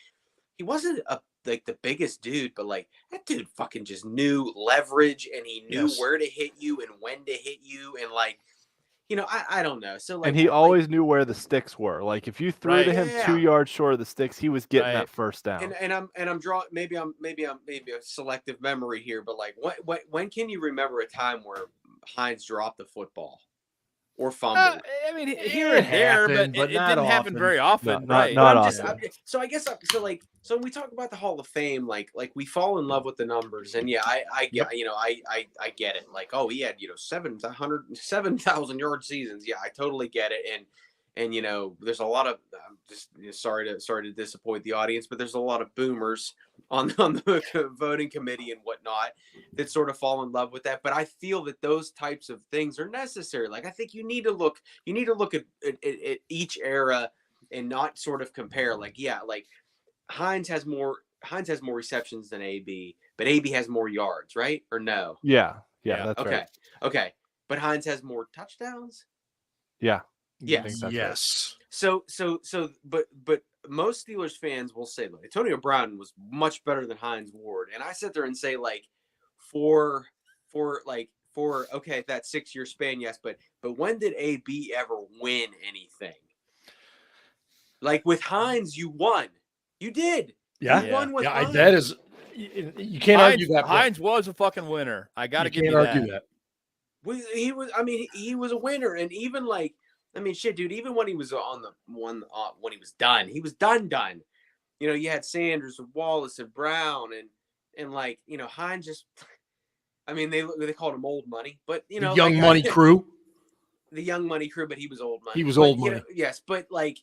he wasn't the biggest dude, but like that dude fucking just knew leverage, and he knew where to hit you and when to hit you. And like, I don't know. So like, and he always knew where the sticks were. Like if you threw to him 2 yards short of the sticks, he was getting that first down. And I'm drawing, maybe a selective memory here, but like when can you remember a time where Hines dropped the football or fumbled? I mean, here and there, but it didn't happen very often. Not often. So I guess so when we talk about the Hall of Fame, like we fall in love with the numbers, and I get I get it. Like, oh, he had 7,000 yard seasons. Yeah, I totally get it. And there's a lot of, I'm just sorry to disappoint the audience, but there's a lot of boomers on the voting committee and whatnot that sort of fall in love with that. But I feel that those types of things are necessary. Like, I think you need to look at each era and not sort of compare. Like, like Hines has more receptions than AB, but AB has more yards, right? Or no? Yeah, that's right. Okay. But Hines has more touchdowns? Yeah. Yes. Yes. So, but most Steelers fans will say, like, Antonio Brown was much better than Hines Ward. And I sit there and say, like, for that 6 year span, yes, but when did AB ever win anything? Like with Hines, you won. You did. Yeah, He won with Hines. that is. You can't argue that. Hines was a fucking winner. I got to give you that. Can't argue that. He was. I mean, he was a winner, and even like, I mean, shit, dude. Even when he was on the one, when he was done, done. You know, you had Sanders and Wallace and Brown, and like, you know, Hines just. I mean, they called him old money, but you know, the young money crew. The young money crew, but he was old money. He was old money. You know, yes, but like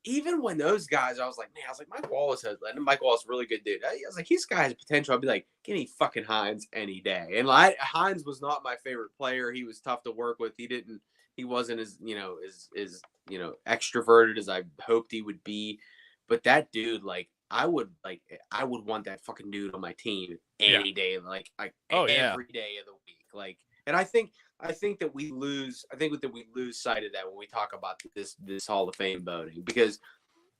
even when those guys, I was like, Mike Wallace Mike Wallace, really good dude. I was like, this guy has potential. I'd be like, give me fucking Hines any day. And like, Hines was not my favorite player. He was tough to work with. He wasn't as extroverted as I hoped he would be. But that dude, like, I would want that fucking dude on my team any day, like every day of the week. Like, and I think that we lose sight of that when we talk about this Hall of Fame voting, because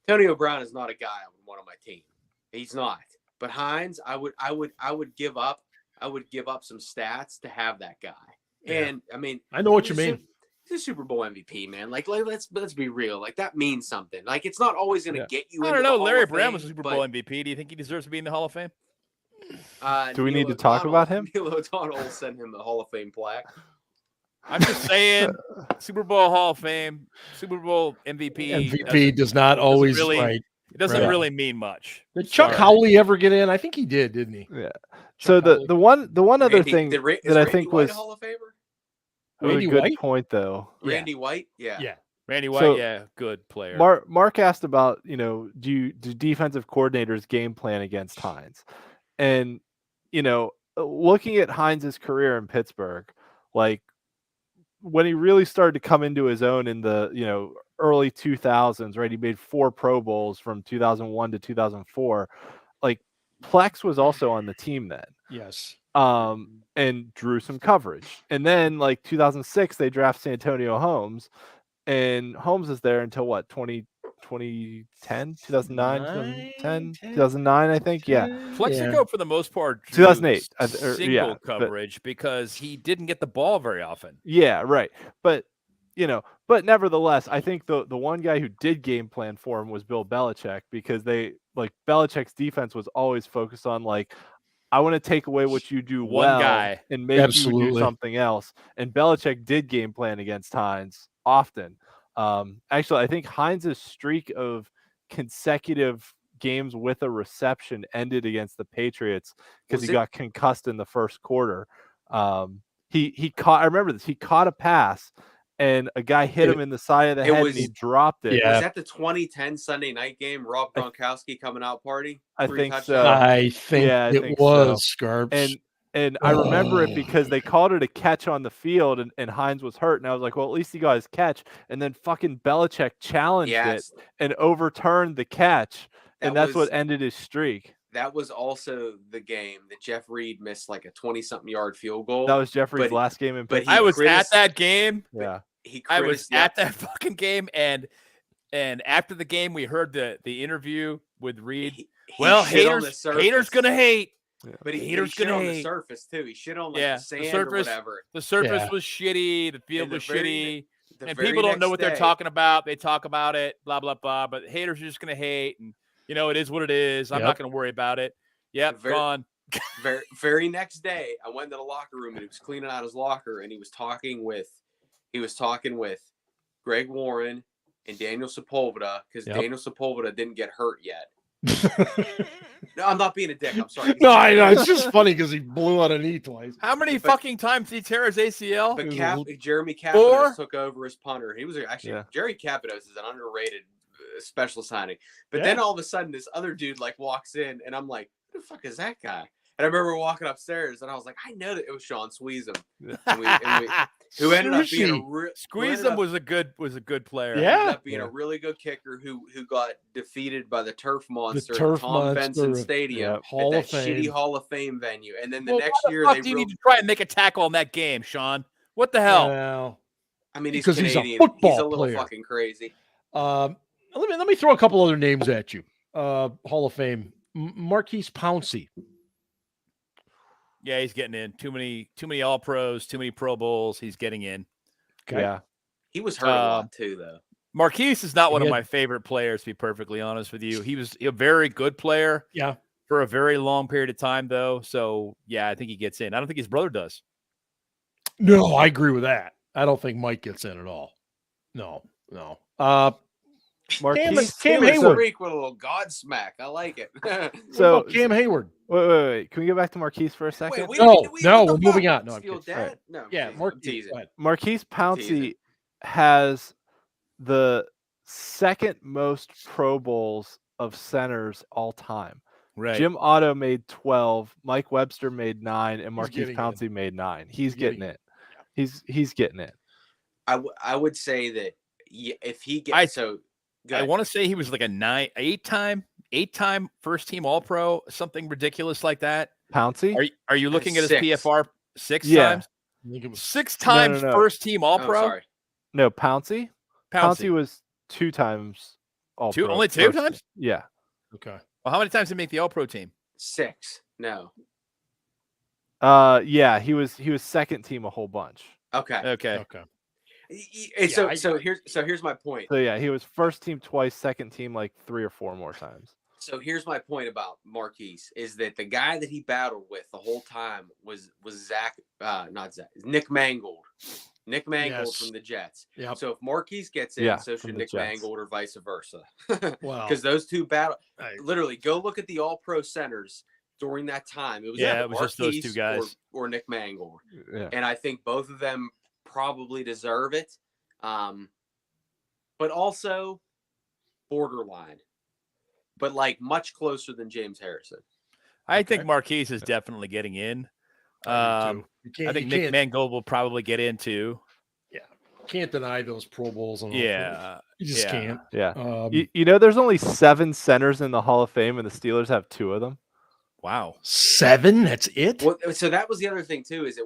Antonio Brown is not a guy I would want on my team. He's not. But Hines, I would give up some stats to have that guy. Yeah. And I mean, I know what you mean. He's a Super Bowl MVP, man. Like let's be real. Like, that means something. Like, it's not always going to get you. I don't know. Larry Brown was a Super Bowl MVP. Do you think he deserves to be in the Hall of Fame? Do we need to talk about him? Neil O'Donnell will send him a Hall of Fame plaque. I'm just saying, Super Bowl Hall of Fame, Super Bowl MVP. MVP does not always right. It doesn't really mean much. Did Chuck Howley ever get in? I think he did, didn't he? Yeah. So the one other thing that I think was Hall of Famer. Randy White? Good point, though. Randy White, yeah. Randy White, good player. Mark asked about, do defensive coordinators game plan against Hines? And, looking at Hines' career in Pittsburgh, like, when he really started to come into his own in the, early 2000s, right? He made 4 Pro Bowls from 2001 to 2004. Like, Plex was also on the team then. Yes. And drew some coverage. And then, like, 2006, they draft Santonio Holmes, and Holmes is there until what, 2010, 2009, 2009, I think. Yeah. Plexico, for the most part, 2008. Single coverage, because he didn't get the ball very often. Yeah, right. But, but nevertheless, I think the one guy who did game plan for him was Bill Belichick, because Belichick's defense was always focused on, like, I want to take away what you do guy and make you do something else. And Belichick did game plan against Hines often. Actually, I think Hines' streak of consecutive games with a reception ended against the Patriots because he got concussed in the first quarter. He caught. I remember this. He caught a pass, and a guy hit him in the side of the head, and he dropped it. Yeah. Was that the 2010 Sunday night game? Rob Gronkowski coming out party? I think so. I think it was Scarps. And I remember it because they called it a catch on the field, and Hines was hurt. And I was like, well, at least he got his catch. And then fucking Belichick challenged it and overturned the catch. And that's what ended his streak. That was also the game that Jeff Reed missed like a 20-something yard field goal. That was Jeff Reed's last game in Pittsburgh. I was at that game. Yeah. I was at that fucking game. And after the game, we heard the interview with Reed. Haters going to hate. Yeah. But he shit on the surface too. He shit on the sand or whatever. The surface was shitty. The field was shitty. And people don't know what they're talking about. They talk about it, blah, blah, blah. But haters are just going to hate. And, it is what it is. I'm not going to worry about it. Yep, gone. Very next day, I went to the locker room and he was cleaning out his locker, and he was talking with Greg Warren and Daniel Sepulveda, because Daniel Sepulveda didn't get hurt yet. No, I'm not being a dick. I'm sorry. No, I know. It's just funny because he blew out a knee twice. How many fucking times did he tear his ACL? But Jeremy Capitos took over as punter. He was actually Jerry Capitos is an underrated special signing. But then all of a sudden, this other dude walks in, and I'm like, who the fuck is that guy? And I remember walking upstairs, and I was like, I know that it was Sean Squeezem, who ended up being Squeezem was a good player. Yeah, ended up being a really good kicker who got defeated by the turf monster at Tom Benson Stadium, at that shitty Hall of Fame venue. And then the next year, they need to try and make a tackle in that game, Sean. What the hell? Well, I mean, he's Canadian. He's a football He's a little player. Fucking crazy. Let me throw a couple other names at you. Hall of Fame, Marquise Pouncey. Yeah, he's getting in. Too many All-Pros, too many Pro Bowls. He's getting in. Okay. Yeah. He was hurt a lot too, though. Marquise is not one of my favorite players, to be perfectly honest with you. He was a very good player. Yeah. For a very long period of time, though. So, yeah, I think he gets in. I don't think his brother does. No, I agree with that. I don't think Mike gets in at all. No. Marquise, Cam Hayward. Freak with a little Godsmack. I like it. So Cam Hayward. Wait. Can we go back to Marquise for a second? We're moving on. No, right. No, yeah, Marquise Pouncey has the second most Pro Bowls of centers all time. Right. Jim Otto made 12, Mike Webster made 9, and Marquise Pouncey made 9. He's getting it. He's getting it. I would say that if he gets I want to say he was like a eight-time first team All-Pro, something ridiculous like that. Pouncey? Are you looking at his PFR 6 times? I think it was 6 times first team All-Pro. Sorry. No, Pouncey. Pouncey was 2 times All-Pro. Only 2 times? Yeah. Okay. Well, how many times did he make the All-Pro team? 6. No. Yeah, he was second team a whole bunch. Okay. And so here's my point. So yeah, he was first team twice, second team like 3 or 4 more times. So here's my point about Marquise is that the guy that he battled with the whole time was Nick Mangold. Nick Mangold from the Jets. Yep. So if Marquise gets in, so should Nick Mangold or vice versa. Because those two literally go look at the All-Pro centers during that time. It was Marquise just those 2 guys or Nick Mangold. Yeah. And I think both of them probably deserve it. But also borderline. But like much closer than James Harrison. I think Marquise is definitely getting in. I think Nick Mangold will probably get in too. Yeah, can't deny those Pro Bowls. You just can't. Yeah, there's only 7 centers in the Hall of Fame, and the Steelers have 2 of them. Wow, 7? That's it. Well, so that was the other thing too. Is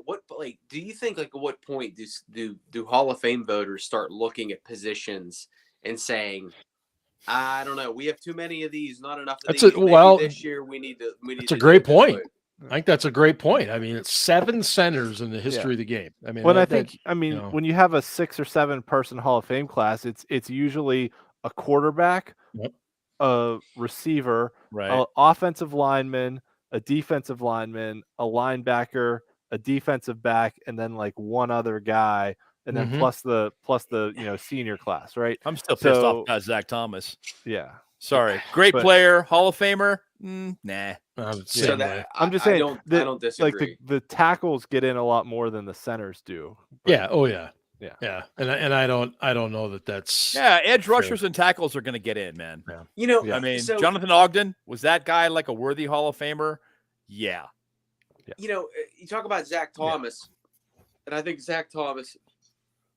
do you think at what point do Hall of Fame voters start looking at positions and saying, I don't know, we have too many of these, not enough of these. This year we need to. That's a great point. I think that's a great point. I mean, it's 7 centers in the history of the game. I mean, when you have a 6 or 7 person Hall of Fame class, it's usually a quarterback, a receiver, an offensive lineman, a defensive lineman, a linebacker, a defensive back, and then like one other guy, and then plus the senior class, right? I'm still pissed off about Zach Thomas. Yeah. Sorry. Great player, Hall of Famer. Nah. I'm just saying I don't disagree. Like the tackles get in a lot more than the centers do. But, yeah. And I don't know that that's edge rushers and tackles are going to get in, man. Yeah. I mean, Jonathan Ogden, was that guy like a worthy Hall of Famer? Yeah. You talk about Zach Thomas, and I think Zach Thomas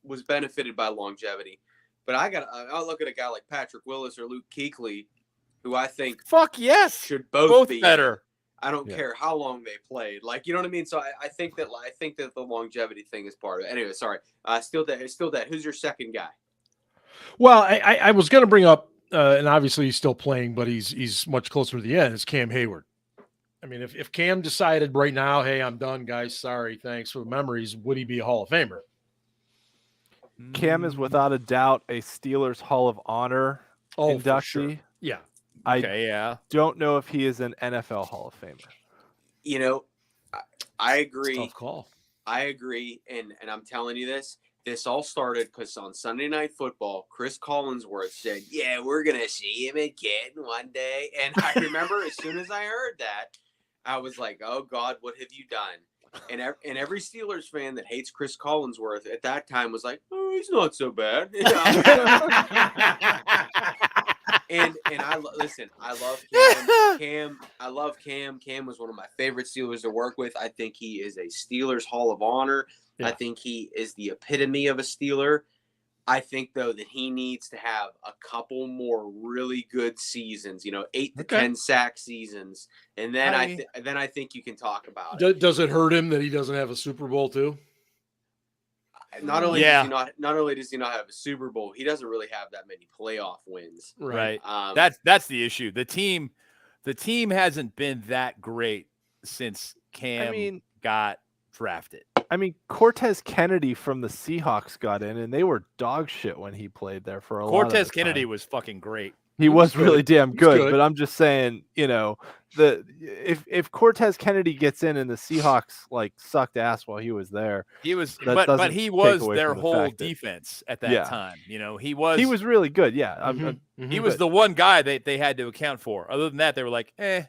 was benefited by longevity. But I'll look at a guy like Patrick Willis or Luke Kuechly, who I think should both be better. I don't care how long they played. Like, you know what I mean? So I think that the longevity thing is part of it. Anyway, sorry. Still dead. Who's your second guy? Well, I was going to bring up, and obviously he's still playing, but he's much closer to the end. Is Cam Hayward. I mean, if Cam decided right now, hey, I'm done, guys. Sorry, thanks for the memories. Would he be a Hall of Famer? Cam is without a doubt a Steelers Hall of Honor inductee. Sure. Yeah. I don't know if he is an NFL Hall of Famer. I agree. Tough call. I agree, and I'm telling you this. This all started because on Sunday Night Football, Chris Collinsworth said, "Yeah, we're gonna see him at Canton one day." And I remember as soon as I heard that, I was like, "Oh God, what have you done?" And every Steelers fan that hates Chris Collinsworth at that time was like, "Oh, he's not so bad." And I love Cam. I love Cam. Cam was one of my favorite Steelers to work with. I think he is a Steelers Hall of Honor. Yeah. I think he is the epitome of a Steeler. I think, though, that he needs to have a couple more really good seasons, 8 to 10 sack seasons. And then I think you can talk about it. Does it hurt him that he doesn't have a Super Bowl too? Not only does he not have a Super Bowl, he doesn't really have that many playoff wins. Right. That's the issue. The team hasn't been that great since Cam got drafted. I mean, Cortez Kennedy from the Seahawks got in, and they were dog shit when he played there for a lot of the Cortez Kennedy time. was fucking great. He was really damn good, good. but I'm just saying, if Cortez Kennedy gets in and the Seahawks like sucked ass while he was there, he was, but he was their whole defense at that time. He was really good. Yeah, he was the one guy they had to account for. Other than that, they were like, Yeah.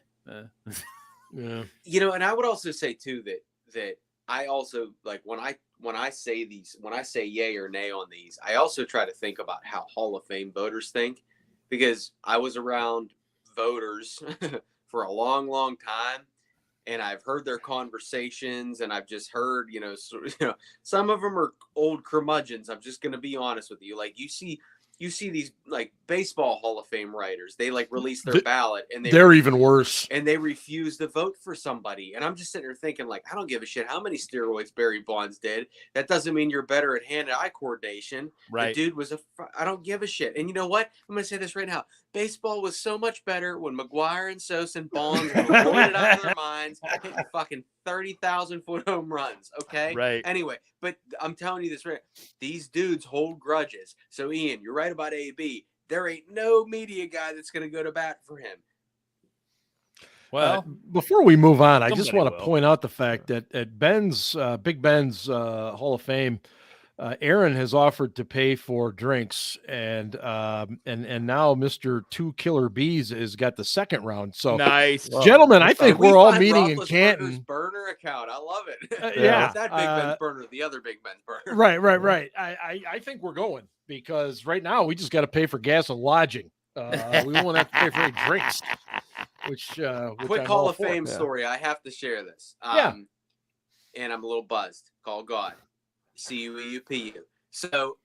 And I would also say too that I also like when I say yay or nay on these, I also try to think about how Hall of Fame voters think. Because I was around voters for a long, long time, and I've heard their conversations, and I've just heard, some of them are old curmudgeons. I'm just going to be honest with you. Like you see these like baseball Hall of Fame writers, they like release their ballot, and they're even worse, and they refuse to vote for somebody. And I'm just sitting there thinking, like, I don't give a shit how many steroids Barry Bonds did. That doesn't mean you're better at hand-eye coordination. Right. The dude was I don't give a shit. And you know what? I'm going to say this right now. Baseball was so much better when McGuire and Sosa and Bonds were rolling it out of their minds, hitting fucking 30,000-foot home runs. Okay. Right. Anyway, but I'm telling you this right. These dudes hold grudges. So Ian, you're right about AB. There ain't no media guy that's going to go to bat for him. Well, before we move on, I just want to point out the fact that at Big Ben's Hall of Fame, Aaron has offered to pay for drinks, and now Mr. Two Killer Bees has got the second round. So nice, gentlemen. I think we're all meeting in Canton. Burner account, I love it. Yeah, that Big Ben's burner, the other Big Ben's burner. Right. I think we're going because right now we just got to pay for gas and lodging. We won't have to pay for any drinks. Which quick Hall of Fame story. I have to share this. And I'm a little buzzed. Call God. CUEUPU. So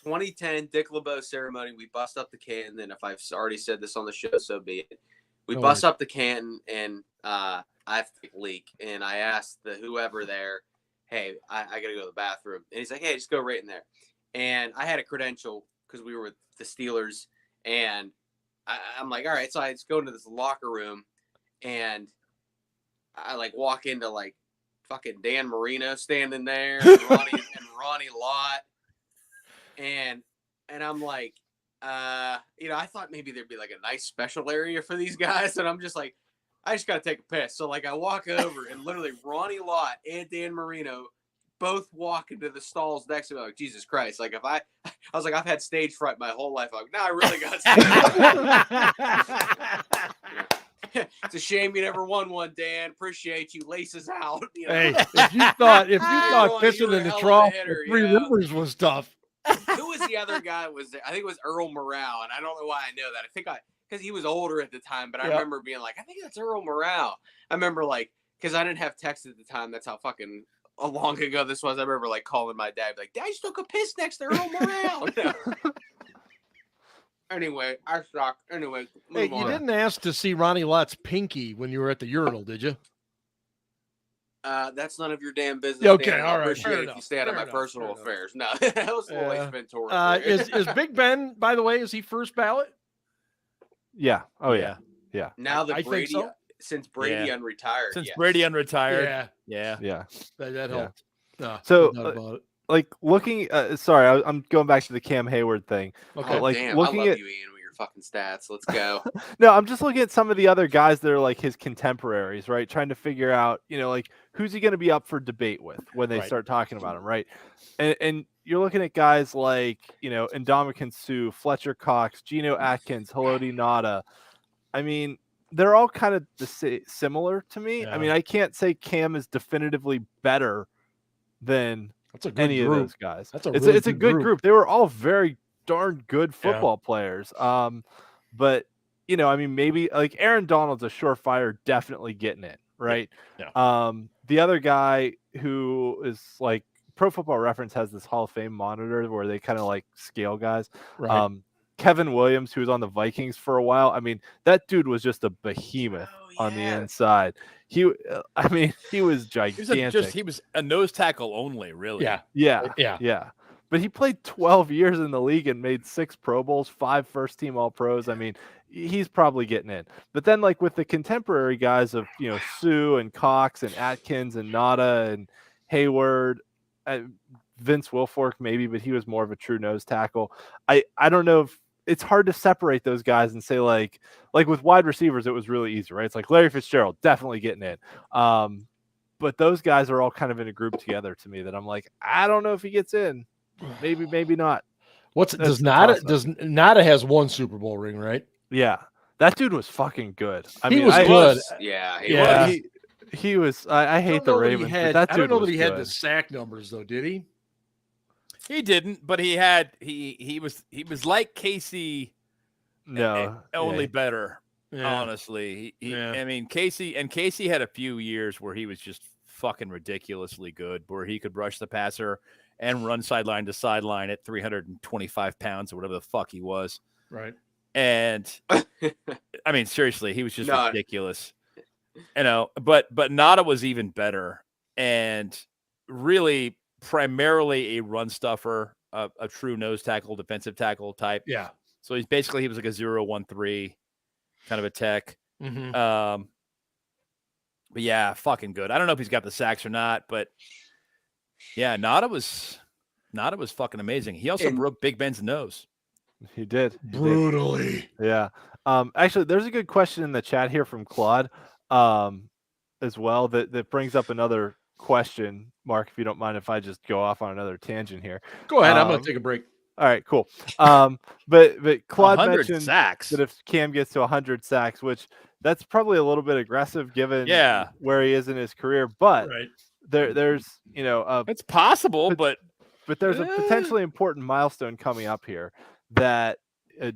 2010 Dick LeBeau ceremony, we bust up the Canton, and if I've already said this on the show, so be it. We bust up the Canton, and I have to take a leak, and I asked the whoever there, hey, I got to go to the bathroom. And he's like, hey, just go right in there. And I had a credential because we were with the Steelers, and I'm like, all right, so I just go into this locker room, and I like walk into like fucking Dan Marino standing there, and Ronnie Lott, and I'm like, I thought maybe there'd be like a nice special area for these guys, and I'm just like, I just gotta take a piss. So like I walk over, and literally Ronnie Lott and Dan Marino both walk into the stalls next to me. Like, Jesus Christ! Like if I was like, I've had stage fright my whole life. I'm like, no, I really got stage. It's a shame you never won one, Dan. Appreciate you. Laces out. Hey, if you thought pissing in the trough for Three Rivers was tough. Who was the other guy? I think it was Earl Morale, and I don't know why I know that. I think because he was older at the time, but I remember being like, I think that's Earl Morale. I remember like because I didn't have text at the time. That's how fucking long ago this was. I remember like calling my dad, like, Dad, you took a piss next to Earl Morale. Anyway, I suck. Anyway, you didn't ask to see Ronnie Lott's pinky when you were at the urinal, did you? That's none of your damn business. Okay, Dan. all right. Appreciate if you stay out of my personal affairs. No, that was a little expensive. Is Big Ben, by the way, is he first ballot? Yeah. Oh yeah. Yeah. Now that Brady, since Brady unretired. Since Brady unretired. Yeah. That helped. No, so. About it. Like looking, sorry, I'm going back to the Cam Hayward thing. Okay, like damn, looking I love at you, Ian, with your fucking stats. Let's go. No, I'm just looking at some of the other guys that are like his contemporaries, right? Trying to figure out, like who's he going to be up for debate with when they start talking about him, right? And you're looking at guys like, Ndamukong Suh, Fletcher Cox, Geno Atkins, Haloti Ngata. I mean, they're all kind of similar to me. Yeah. I mean, I can't say Cam is definitively better than any of those guys. It's a good group. They were all very darn good football players. But I mean, maybe like Aaron Donald's a surefire, definitely getting it right. Yeah. The other guy who is like Pro Football Reference has this Hall of Fame monitor where they kind of like scale guys. Right. Kevin Williams, who was on the Vikings for a while. I mean, that dude was just a behemoth on the inside. He was gigantic. He was a nose tackle only, really. Yeah. But he played 12 years in the league and made 6 Pro Bowls, 5 first-team All-Pros. I mean, he's probably getting in. But then, like with the contemporary guys of Sue and Cox and Atkins and Ngata and Hayward, Vince Wilfork maybe, but he was more of a true nose tackle. I don't know if it's hard to separate those guys and say like with wide receivers, it was really easy, right? It's like Larry Fitzgerald definitely getting in. But those guys are all kind of in a group together to me that I'm like, I don't know if he gets in. Maybe not. Does Nada has one Super Bowl ring, right? Yeah. That dude was fucking good. He was good. He was. I hate the Ravens. I don't know that he had the sack numbers though. Did he? He didn't, but he had. He was like Casey. No, only better. Yeah. Honestly, I mean Casey had a few years where he was just fucking ridiculously good, where he could rush the passer and run sideline to sideline at 325 pounds or whatever the fuck he was. Right. And I mean, seriously, he was just ridiculous. But Nada was even better, and really primarily a run stuffer, a true nose tackle, defensive tackle type. Yeah. So he was like a 0-1-3 kind of a tech. Mm-hmm. But yeah, fucking good. I don't know if he's got the sacks or not, but yeah, Nada was fucking amazing. He also broke Big Ben's nose. He did. Brutally. Yeah. Actually, there's a good question in the chat here from Claude as well that brings up another question. Mark, if you don't mind if I just go off on another tangent here. Go ahead. I'm going to take a break. All right, cool. But Claude mentioned sacks. that if Cam gets to 100 sacks, which that's probably a little bit aggressive given where he is in his career, but there's it's possible, but there's a potentially important milestone coming up here that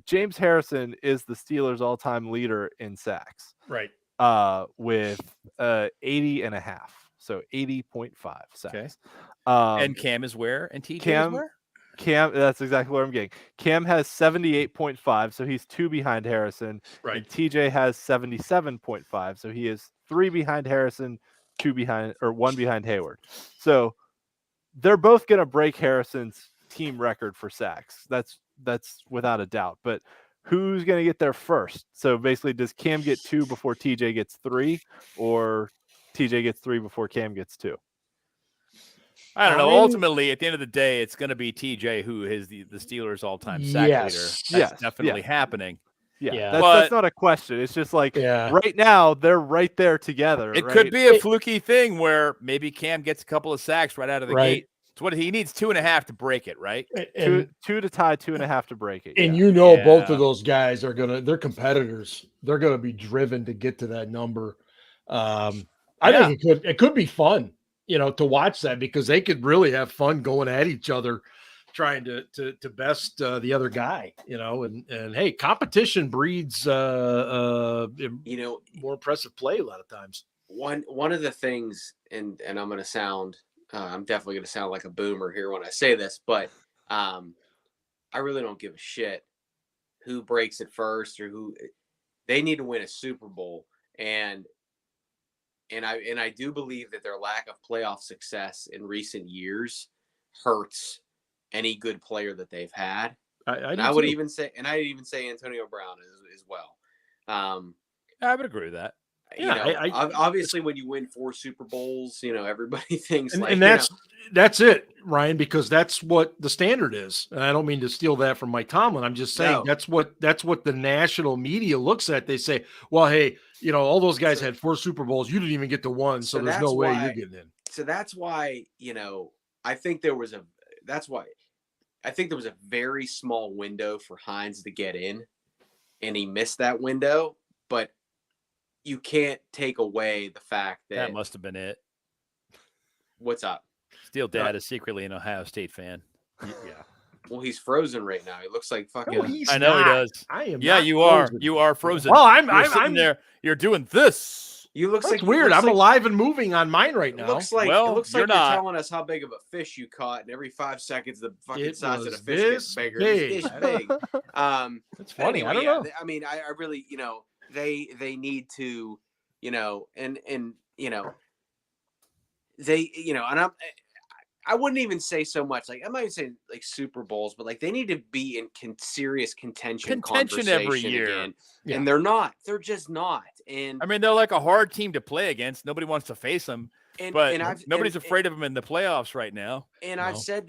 James Harrison is the Steelers' all-time leader in sacks. Right. With 80.5, so 80.5 sacks. Okay. And Cam is where? And TJ is where? Cam, that's exactly where I'm getting. Cam has 78.5, so he's 2 behind Harrison. Right. And TJ has 77.5, so he is 3 behind Harrison, 1 behind Hayward. So they're both going to break Harrison's team record for sacks. That's without a doubt. But who's going to get there first? So basically, does Cam get 2 before TJ gets 3, or TJ gets 3 before Cam gets 2? I don't know. Ultimately, at the end of the day, it's going to be TJ who is the Steelers' all-time sack leader. That's definitely happening. Yeah. That's not a question. It's just like right now they're right there together. It could be a fluky thing where maybe Cam gets a couple of sacks right out of the gate. It's what he needs 2.5 to break it, right? And, 2 to tie, 2.5 to break it. And both of those guys they're competitors. They're gonna be driven to get to that number. I think it could be fun, to watch that, because they could really have fun going at each other, trying to best the other guy, and hey, competition breeds more impressive play a lot of times. One of the things, and I'm going to sound, I'm definitely going to sound like a boomer here when I say this, but I really don't give a shit who breaks it first or who. They need to win a Super Bowl, and I do believe that their lack of playoff success in recent years hurts any good player that they've had. I would even say Antonio Brown as well. I would agree with that. Obviously, when you win 4 Super Bowls, everybody thinks and that's it, Ryan, because that's what the standard is. And I don't mean to steal that from Mike Tomlin. I'm just saying that's what the national media looks at. They say, well, hey, all those guys had 4 Super Bowls. You didn't even get to 1, so there's no way you're getting in. So that's why, I think there was a very small window for Hines to get in, and he missed that window. But you can't take away the fact that must have been it. What's up? Steel Dad is secretly an Ohio State fan. Yeah. Well, he's frozen right now. He looks like fucking. No, I know he does. I am. Yeah, you frozen. Are. You are frozen. Well, I'm sitting there. You're doing this. You looks like weird. I'm alive and moving on mine right now. It looks like you're telling us how big of a fish you caught, and every 5 seconds the fucking size of the fish gets bigger. It's this big. That's funny. Anyway, I don't know. I mean, I really, they need to, and they, and I wouldn't even say so much I'm not even saying like Super Bowls, but like they need to be in serious contention every year. Again. Yeah. And they're not. They're just not. And I mean, they're like a hard team to play against. Nobody wants to face them. nobody's afraid of him in the playoffs right now. And I've said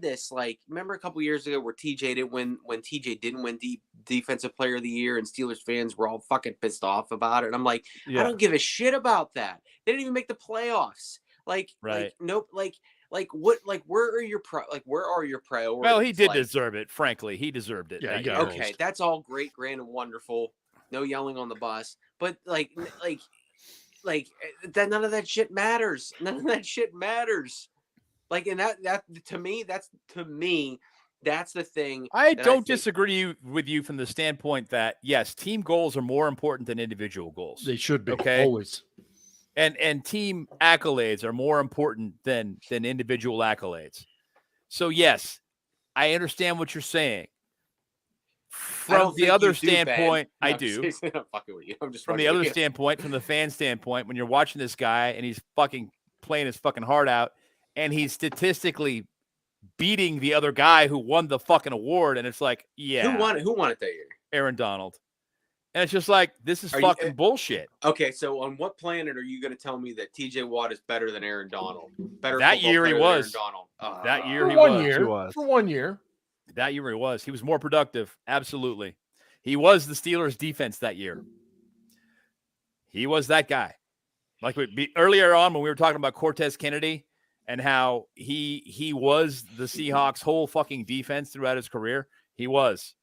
this, like, remember a couple years ago where TJ didn't win, when TJ didn't win defensive player of the year, and Steelers fans were all fucking pissed off about it. And I'm like, I don't give a shit about that. They didn't even make the playoffs. Like, right. Where are your priorities? Well, he did deserve it. Frankly, he deserved it. Yeah. Okay, that's all great, grand, and wonderful. No yelling on the bus, but like that. None of that shit matters. None of that shit matters. Like, and that to me, that's the thing. I don't disagree with you from the standpoint that yes, team goals are more important than individual goals. They should be. Okay, always. And team accolades are more important than individual accolades. So yes, I understand what you're saying. From the other standpoint, I do. I'm fucking with you. I'm just from the other standpoint, from the fan standpoint, when you're watching this guy and he's fucking playing his fucking heart out, and he's statistically beating the other guy who won the fucking award, and it's like, yeah, who won it that year? Aaron Donald. And it's just like, this is fucking bullshit. Okay, so on what planet are you going to tell me that TJ Watt is better than Aaron Donald? Better that year he was. That year he was. For 1 year. That year he was. He was more productive. Absolutely. He was the Steelers defense that year. He was that guy. Like earlier on when we were talking about Cortez Kennedy and how he was the Seahawks' whole fucking defense throughout his career. He was.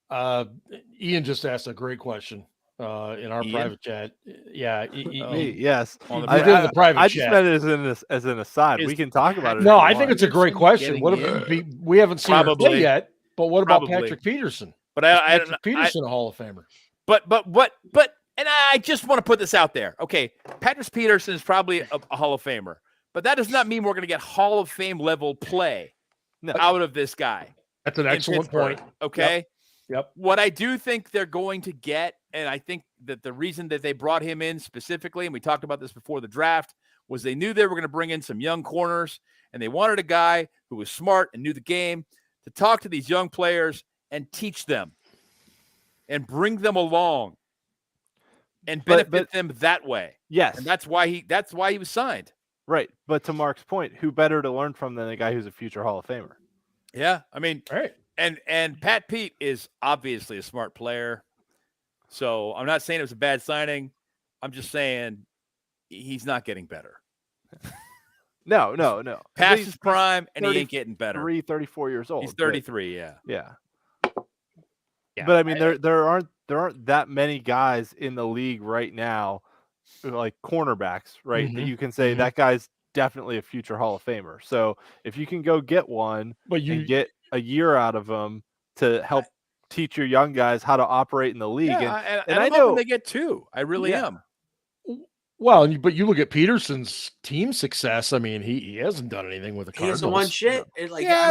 Ian just asked a great question in our private chat. Yeah, yes. The private I chat. just meant it as an aside. We can talk about it. No, I think it's a great question. What if we haven't seen her play yet? But what about Patrick Peterson? But Patrick Peterson, a Hall of Famer. But and I just want to put this out there. Okay, Patrick Peterson is probably a Hall of Famer, but that does not mean we're going to get Hall of Fame level play out of this guy. That's an excellent point. Okay. Yep. What I do think they're going to get, and I think that the reason that they brought him in specifically, and we talked about this before the draft, was they knew they were going to bring in some young corners, and they wanted a guy who was smart and knew the game to talk to these young players and teach them and bring them along and benefit them that way. Yes. And that's why he was signed. Right. But to Mark's point, who better to learn from than a guy who's a future Hall of Famer? Yeah. I mean, right. And Pat Pete is obviously a smart player. So I'm not saying it was a bad signing. I'm just saying he's not getting better. No. Past his prime, and he ain't getting better. 34 years old. He's 33, yeah. But I mean, there aren't that many guys in the league right now, like cornerbacks, right? That you can say that guy's definitely a future Hall of Famer. So if you can go get one, and get a year out of them to help teach your young guys how to operate in the league. And I know they get two. I really am. Well, but you look at Peterson's team success. I mean, he hasn't done anything with the Cardinals. He hasn't won shit.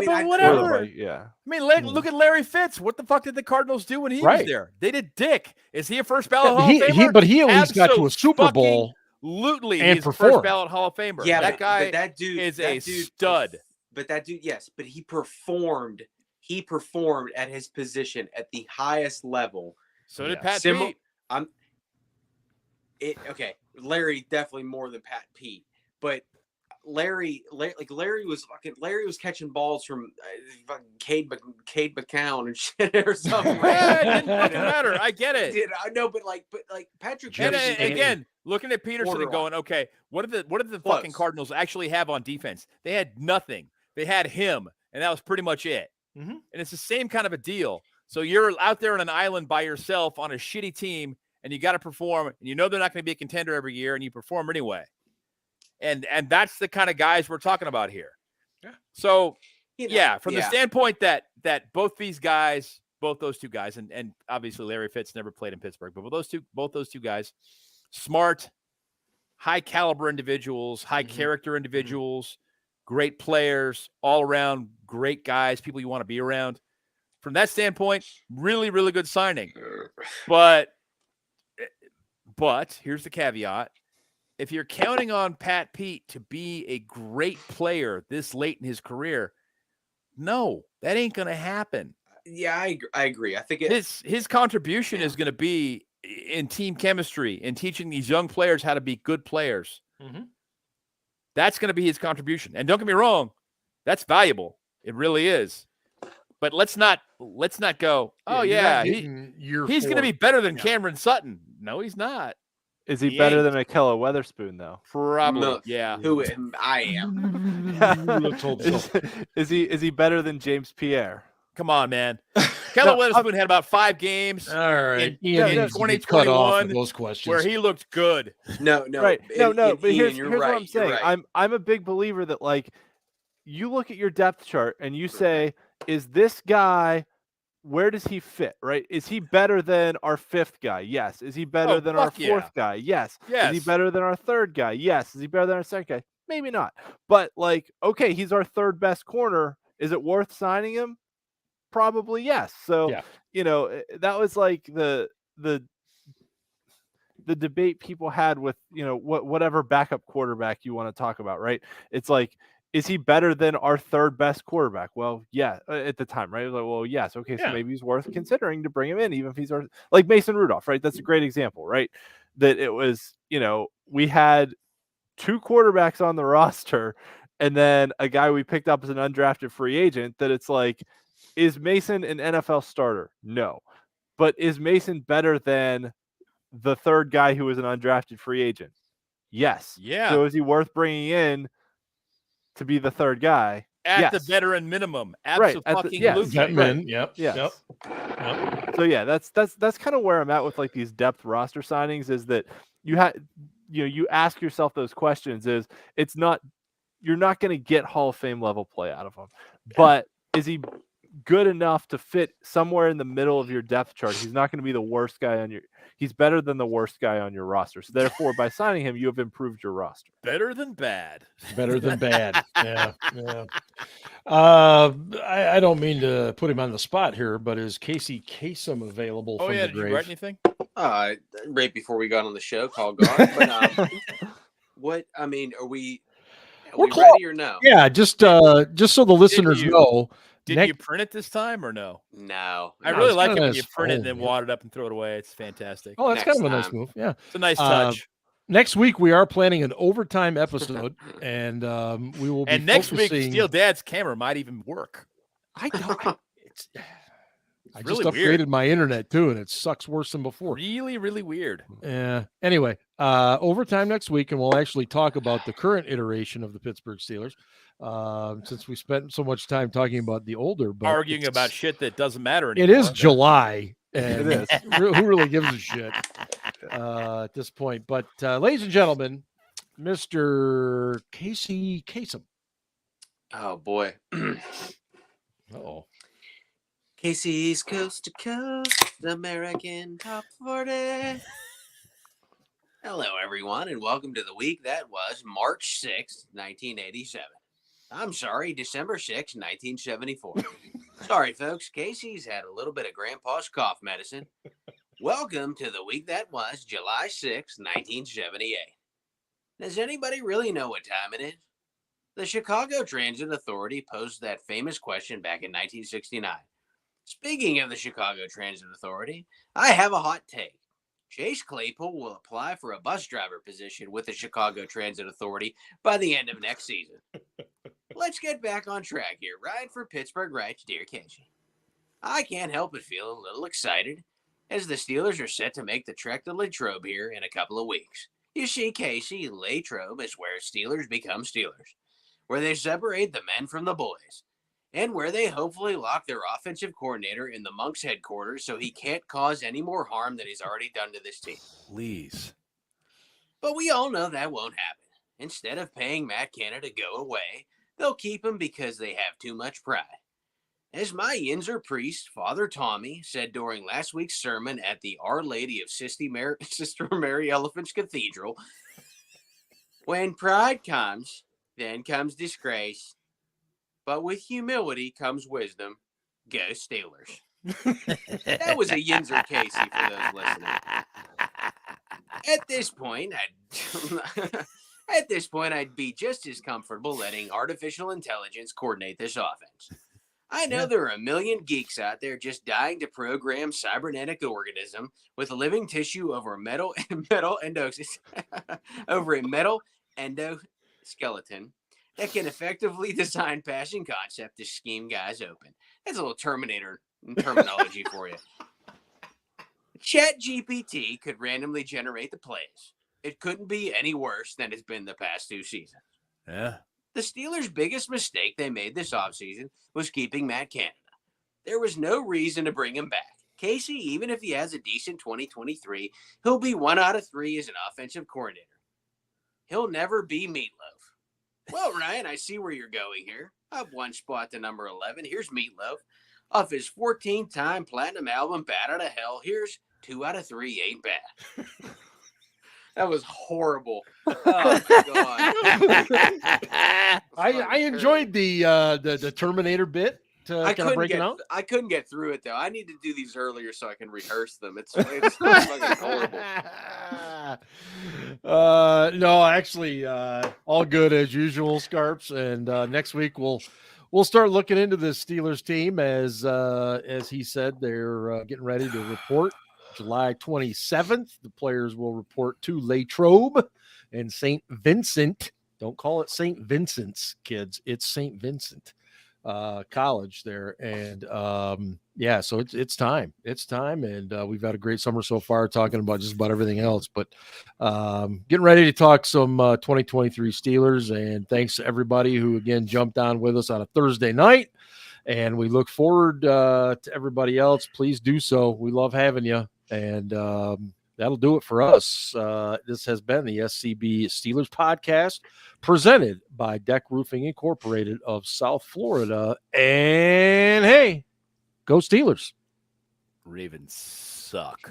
But whatever. I mean, look at Larry Fitz. What the fuck did the Cardinals do when he was there? They did dick. Is he a first ballot Hall of Famer? But he at least got to a Super Bowl. Absolutely, and he's a first ballot Hall of Famer. Yeah, that guy is a stud. But that dude, yes, but he performed. He performed at his position at the highest level. So did Pat Pete. Okay, Larry definitely more than Pat Pete, but Larry was catching balls from fucking Cade McCown and shit or something. Yeah, it didn't fucking matter. I get it. I know, but Patrick Peterson. And again, looking at Peterson and going, okay, what did the fucking Cardinals actually have on defense? They had nothing. They had him, and that was pretty much it. Mm-hmm. And it's the same kind of a deal. So you're out there on an island by yourself on a shitty team, and you got to perform, and you know they're not going to be a contender every year, and you perform anyway. And that's the kind of guys we're talking about here. Yeah. So, from the standpoint that both those two guys, and obviously Larry Fitz never played in Pittsburgh, but both those two guys, smart, high caliber individuals, high character individuals, great players, all around great guys, people you want to be around. From that standpoint, really, really good signing. But here's the caveat. If you're counting on Pat Pete to be a great player this late in his career, no, that ain't going to happen. Yeah, I agree. I think his contribution is going to be in team chemistry and teaching these young players how to be good players. Mm-hmm. That's going to be his contribution. And don't get me wrong, that's valuable. It really is. But let's not go, he's going to be better than Cameron Sutton. No, he's not. Is he better than Michaela Weatherspoon, though? Probably, No. yeah. Who I am. Is he better than James Pierre? Come on, man. Keller Weatherspoon had about 5 games. All right. In 2021 those questions where he looked good. No. Right. But here's right, what I'm saying. Right. I'm a big believer that, like, you look at your depth chart and you say, is this guy, where does he fit, right? Is he better than our 5th guy? Yes. Is he better than our 4th guy? Yes. Is he better than our 3rd guy? Yes. Is he better than our 2nd guy? Maybe not. But, like, okay, he's our 3rd best corner. Is it worth signing him? Probably yes. So, that was like the debate people had with, whatever backup quarterback you want to talk about, right? It's like, is he better than our 3rd best quarterback? Well, yeah, at the time, right? It was like, well, yes. Okay, so maybe he's worth considering to bring him in, even if he's like Mason Rudolph, right? That's a great example, right? That it was, we had 2 quarterbacks on the roster and then a guy we picked up as an undrafted free agent that it's like, is Mason an NFL starter? No. But is Mason better than the 3rd guy who was an undrafted free agent? Yes. Yeah. So is he worth bringing in to be the 3rd guy? At the veteran minimum. Absolutely. Yep. So yeah, that's kind of where I'm at with like these depth roster signings, is that you ask yourself those questions, you're not going to get Hall of Fame level play out of him. But is he good enough to fit somewhere in the middle of your depth chart? He's not going to be the worst guy he's better than the worst guy on your roster. So therefore, by signing him, you have improved your roster. Better than bad. Yeah. I don't mean to put him on the spot here, but is Casey Kasem available from the grave? Did you write anything? Right before we got on the show, called guard. But are we ready or no? Yeah, just so the listeners know. Did you print it this time or no? No. I really like it when you print it and then wad it up and throw it away. It's fantastic. Oh, that's kind of a nice move. Yeah. It's a nice touch. Next week, we are planning an overtime episode, and we will be And next week, Steel Dad's camera might even work. I just really upgraded weird. my internet, too, and it sucks worse than before. Really, really weird. Anyway, overtime next week, and we'll actually talk about the current iteration of the Pittsburgh Steelers. Since we spent so much time talking about the older, but arguing about shit that doesn't matter anymore. It is July, and it is. Who really gives a shit at this point? But ladies and gentlemen, Mr. Casey Kasem. Oh boy. Casey's Coast to Coast American Top 40. Hello, everyone, and welcome to the week that was March 6th, 1987. I'm sorry, December 6th, 1974. Sorry, folks. Casey's had a little bit of Grandpa's cough medicine. Welcome to the week that was July 6th, 1978. Does anybody really know what time it is? The Chicago Transit Authority posed that famous question back in 1969. Speaking of the Chicago Transit Authority, I have a hot take. Chase Claypool will apply for a bus driver position with the Chicago Transit Authority by the end of next season. Let's get back on track here. Ride for Pittsburgh Rights, dear Casey. I can't help but feel a little excited as the Steelers are set to make the trek to Latrobe here in a couple of weeks. You see, Casey, Latrobe is where Steelers become Steelers, where they separate the men from the boys, and where they hopefully lock their offensive coordinator in the Monk's headquarters so he can't cause any more harm than he's already done to this team. Please. But we all know that won't happen. Instead of paying Matt Canada to go away, they'll keep him because they have too much pride. As my Yinzer priest, Father Tommy, said during last week's sermon at the Our Lady of Sister Mary Elephant's Cathedral, when pride comes, then comes disgrace. But with humility comes wisdom. Go Steelers. That was a Yinzer Casey for those listening. At this point, I'd be just as comfortable letting artificial intelligence coordinate this offense. I know there are a million geeks out there just dying to program cybernetic organism with living tissue over a metal endo skeleton that can effectively design passing concept to scheme guys open. That's a little Terminator terminology for you. ChatGPT could randomly generate the plays. It couldn't be any worse than it's been the past 2 seasons. Yeah. The Steelers' biggest mistake they made this offseason was keeping Matt Canada. There was no reason to bring him back. Casey, even if he has a decent 2023, he'll be 1 out of 3 as an offensive coordinator. He'll never be Meatloaf. Well, Ryan, I see where you're going here. Up 1 spot to number 11. Here's Meatloaf. Off his 14-time platinum album, Bad Out of Hell, here's 2 out of 3 ain't bad. That was horrible. Oh, God. I enjoyed the Terminator bit. I couldn't get through it though. I need to do these earlier so I can rehearse them. It's fucking horrible. No, actually, all good as usual, Scarps. And next week we'll start looking into the Steelers team as he said they're getting ready to report July 27th. The players will report to Latrobe and St. Vincent. Don't call it St. Vincent's, kids. It's St. Vincent College there. And so it's time. And we've had a great summer so far talking about just about everything else. But getting ready to talk some 2023 Steelers. And thanks to everybody who, again, jumped on with us on a Thursday night. And we look forward to everybody else. Please do so. We love having you. And that'll do it for us. This has been the SCB Steelers Podcast, presented by Deck Roofing Incorporated of South Florida. And hey, go Steelers. Ravens suck.